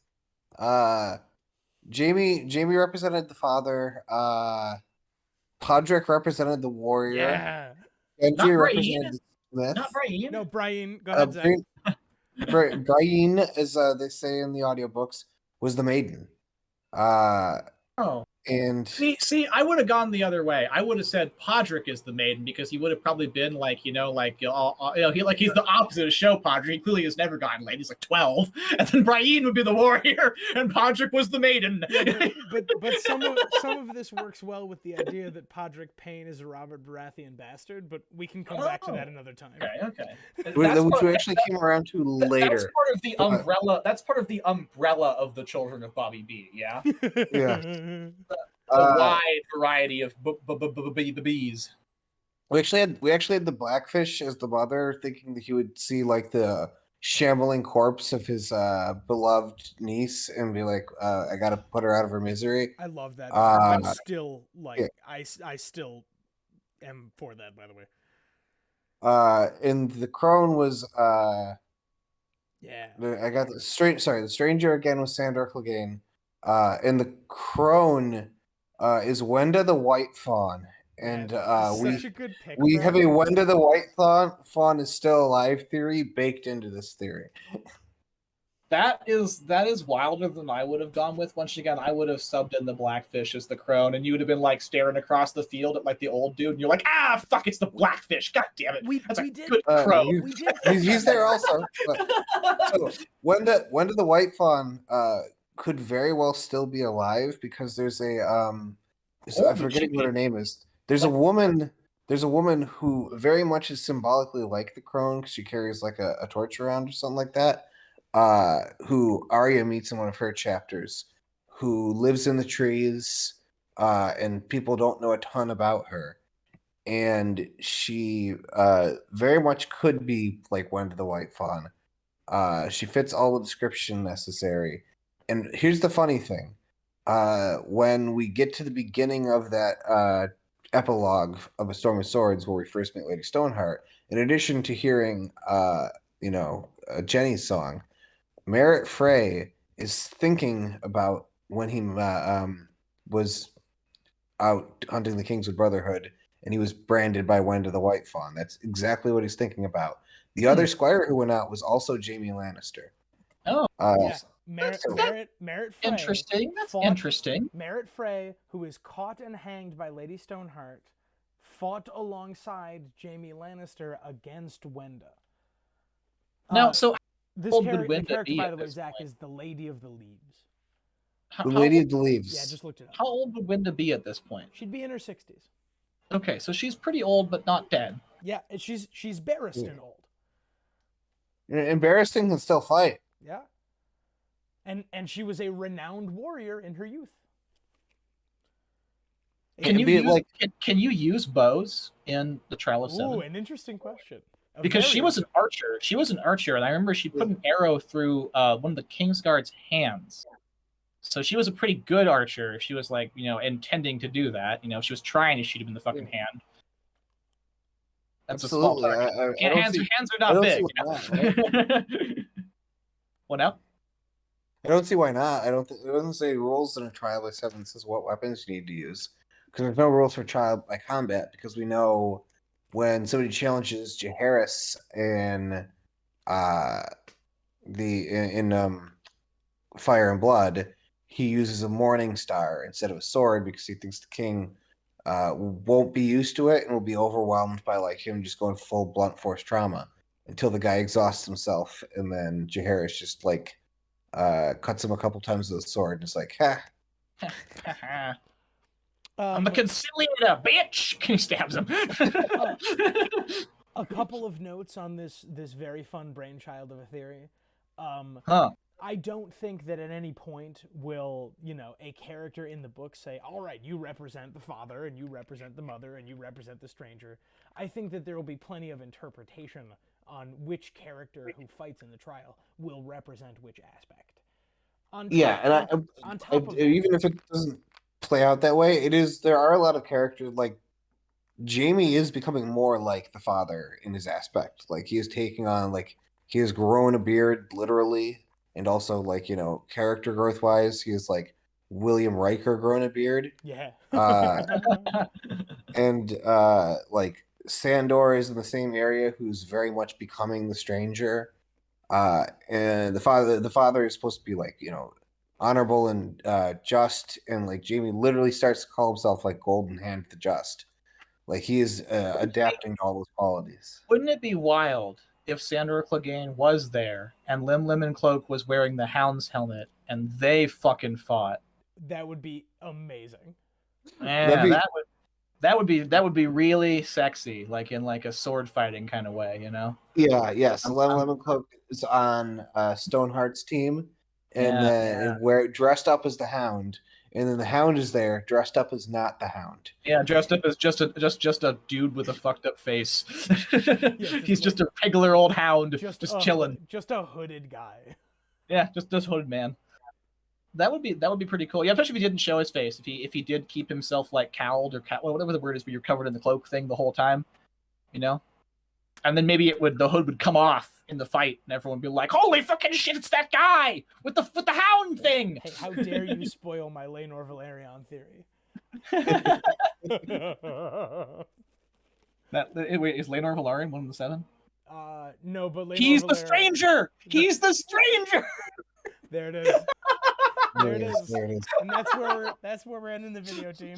Speaker 2: Jamie represented the father. Podrick represented the warrior.
Speaker 3: Yeah.
Speaker 1: Not
Speaker 2: Genji
Speaker 1: Braheen.
Speaker 2: represented the smith.
Speaker 1: Not Braheen.
Speaker 3: No, Brian, go ahead, Zach.
Speaker 2: Brian, as they say in the audiobooks, was the maiden.
Speaker 1: Oh.
Speaker 2: And
Speaker 1: See, I would have gone the other way. I would have said Podrick is the maiden because he would have probably been like, he's the opposite of show Podrick. He clearly has never gotten laid. He's like 12, and then Brian would be the warrior, and Podrick was the maiden.
Speaker 3: Yeah, but some of this works well with the idea that Podrick Payne is a Robert Baratheon bastard. But we can come back to that another time.
Speaker 1: Okay.
Speaker 2: Which we actually came around to later.
Speaker 1: That's part of the umbrella. That's part of the umbrella of the children of Bobby B. Yeah.
Speaker 2: Yeah.
Speaker 1: A wide variety of bees.
Speaker 2: We actually had the Blackfish as the mother, thinking that he would see like the shambling corpse of his beloved niece and be like, I gotta put her out of her misery.
Speaker 3: I love that. I'm still like,
Speaker 2: yeah.
Speaker 3: I still am for that, by the way.
Speaker 2: And the crone was
Speaker 3: yeah.
Speaker 2: I got the stranger again was Sandor Clegane. And the crone is Wenda the White Fawn. And
Speaker 3: such a good pick,
Speaker 2: we
Speaker 3: bro.
Speaker 2: have a Wenda the White Fawn is still alive theory baked into this theory.
Speaker 1: That is wilder than I would have gone with. Once again, I would have subbed in the Blackfish as the crone, and you would have been like staring across the field at like the old dude, and you're like, fuck, it's the Blackfish. God damn it. That's a good crone.
Speaker 2: He's there also. So Wenda the White Fawn could very well still be alive because there's a I'm forgetting what her name is. There's a woman who very much is symbolically like the crone because she carries like a torch around or something like that. Who Arya meets in one of her chapters, who lives in the trees, and people don't know a ton about her. And she very much could be like Wenda the White Fawn. She fits all the description necessary. And here's the funny thing. When we get to the beginning of that epilogue of A Storm of Swords, where we first meet Lady Stoneheart, in addition to hearing, Jenny's song, Merritt Frey is thinking about when he was out hunting the Kingswood Brotherhood, and he was branded by Wenda the White Fawn. That's exactly what he's thinking about. The other squire who went out was also Jaime Lannister.
Speaker 1: Oh,
Speaker 3: yeah. Merritt Frey.
Speaker 1: Interesting. That's interesting.
Speaker 3: Merritt Frey, who is caught and hanged by Lady Stoneheart, fought alongside Jaime Lannister against Wenda.
Speaker 1: Now, so
Speaker 3: the character, by the way, Zach, is the Lady of the Leaves.
Speaker 2: The Lady of the Leaves.
Speaker 3: Yeah, just looked it up.
Speaker 1: How old would Wenda be at this point?
Speaker 3: She'd be in her 60s.
Speaker 1: Okay, so she's pretty old, but not dead.
Speaker 3: Yeah, and she's Barristan old.
Speaker 2: And Barristan can still fight.
Speaker 3: Yeah. And she was a renowned warrior in her youth.
Speaker 1: Can you use bows in the Trial of Seven?
Speaker 3: Ooh, an interesting question.
Speaker 1: Because she was an archer. She was an archer, and I remember she put an arrow through one of the Kingsguard's hands. So she was a pretty good archer if she was like, intending to do that. If she was trying to shoot him in the fucking hand. That's
Speaker 2: absolutely.
Speaker 1: A small target. Hands are not big. What now?
Speaker 2: I don't see why not. It doesn't say rules in a trial by 7. It says what weapons you need to use. Because there's no rules for trial by combat, because we know when somebody challenges Jaehaerys in Fire and Blood, he uses a Morning Star instead of a sword because he thinks the king won't be used to it and will be overwhelmed by like him just going full blunt force trauma until the guy exhausts himself, and then Jaehaerys just like cuts him a couple times with a sword and is like, ha.
Speaker 1: I'm a conciliator, bitch! He stabs him.
Speaker 3: A couple of notes on this very fun brainchild of a theory. I don't think that at any point will, a character in the book say, all right, you represent the father, and you represent the mother, and you represent the stranger. I think that there will be plenty of interpretation on which character who fights in the trial will represent which aspect.
Speaker 2: Even if it doesn't play out that way, there are a lot of characters, like Jaime is becoming more like the father in his aspect. Like he is taking on, like he has grown a beard literally, and also like character growth wise, he is like William Riker growing a beard.
Speaker 3: Yeah.
Speaker 2: And like Sandor is in the same area, who's very much becoming the stranger. And the father is supposed to be like, honorable and just, and like Jamie literally starts to call himself like Golden Hand the Just. Like he is adapting to all those qualities.
Speaker 1: Wouldn't it be wild if Sandor Clegane was there and Lim Lim and Cloak was wearing the Hound's helmet and they fucking fought?
Speaker 3: That would be amazing.
Speaker 1: Yeah, that would be really sexy, like in like a sword fighting kind of way, you know?
Speaker 2: Yeah, yeah. So Lemon Cloak is on Stoneheart's team, and then where dressed up as the Hound, and then the Hound is there dressed up as not the Hound.
Speaker 1: Yeah, dressed up as just a dude with a fucked up face. He's just a regular old Hound, just chilling.
Speaker 3: Just a hooded guy.
Speaker 1: Yeah, just this hooded man. That would be pretty cool. Yeah, especially if he didn't show his face. If he did keep himself like cowled or whatever the word is, where you're covered in the cloak thing the whole time, you know. And then maybe the hood would come off in the fight, and everyone would be like, "Holy fucking shit! It's that guy with the Hound thing!"
Speaker 3: Hey, how dare you spoil my Laenor Velaryon theory?
Speaker 1: Wait, is Laenor Velaryon one of the 7?
Speaker 3: No, but Laenor
Speaker 1: He's
Speaker 3: Velaryon...
Speaker 1: the stranger. He's the stranger.
Speaker 3: There it is. There it is.
Speaker 2: There it is.
Speaker 3: And that's where we're ending the video, team.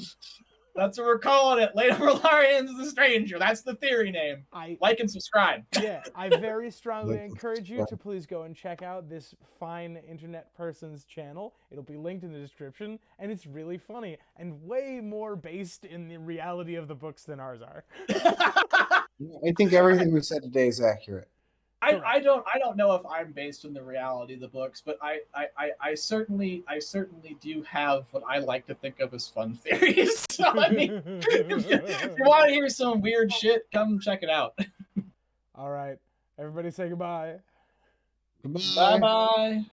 Speaker 1: That's what we're calling it. Laenor Velaryon's the stranger. That's the theory name. Like and subscribe.
Speaker 3: Yeah, I very strongly encourage you to please go and check out this fine internet person's channel. It'll be linked in the description, and it's really funny and way more based in the reality of the books than ours are.
Speaker 2: I think everything we said today is accurate.
Speaker 1: I don't know if I'm based in the reality of the books, but I certainly do have what I like to think of as fun theories. So I mean, if you want to hear some weird shit, come check it out.
Speaker 3: All right, everybody say goodbye.
Speaker 2: Goodbye.
Speaker 1: Bye bye.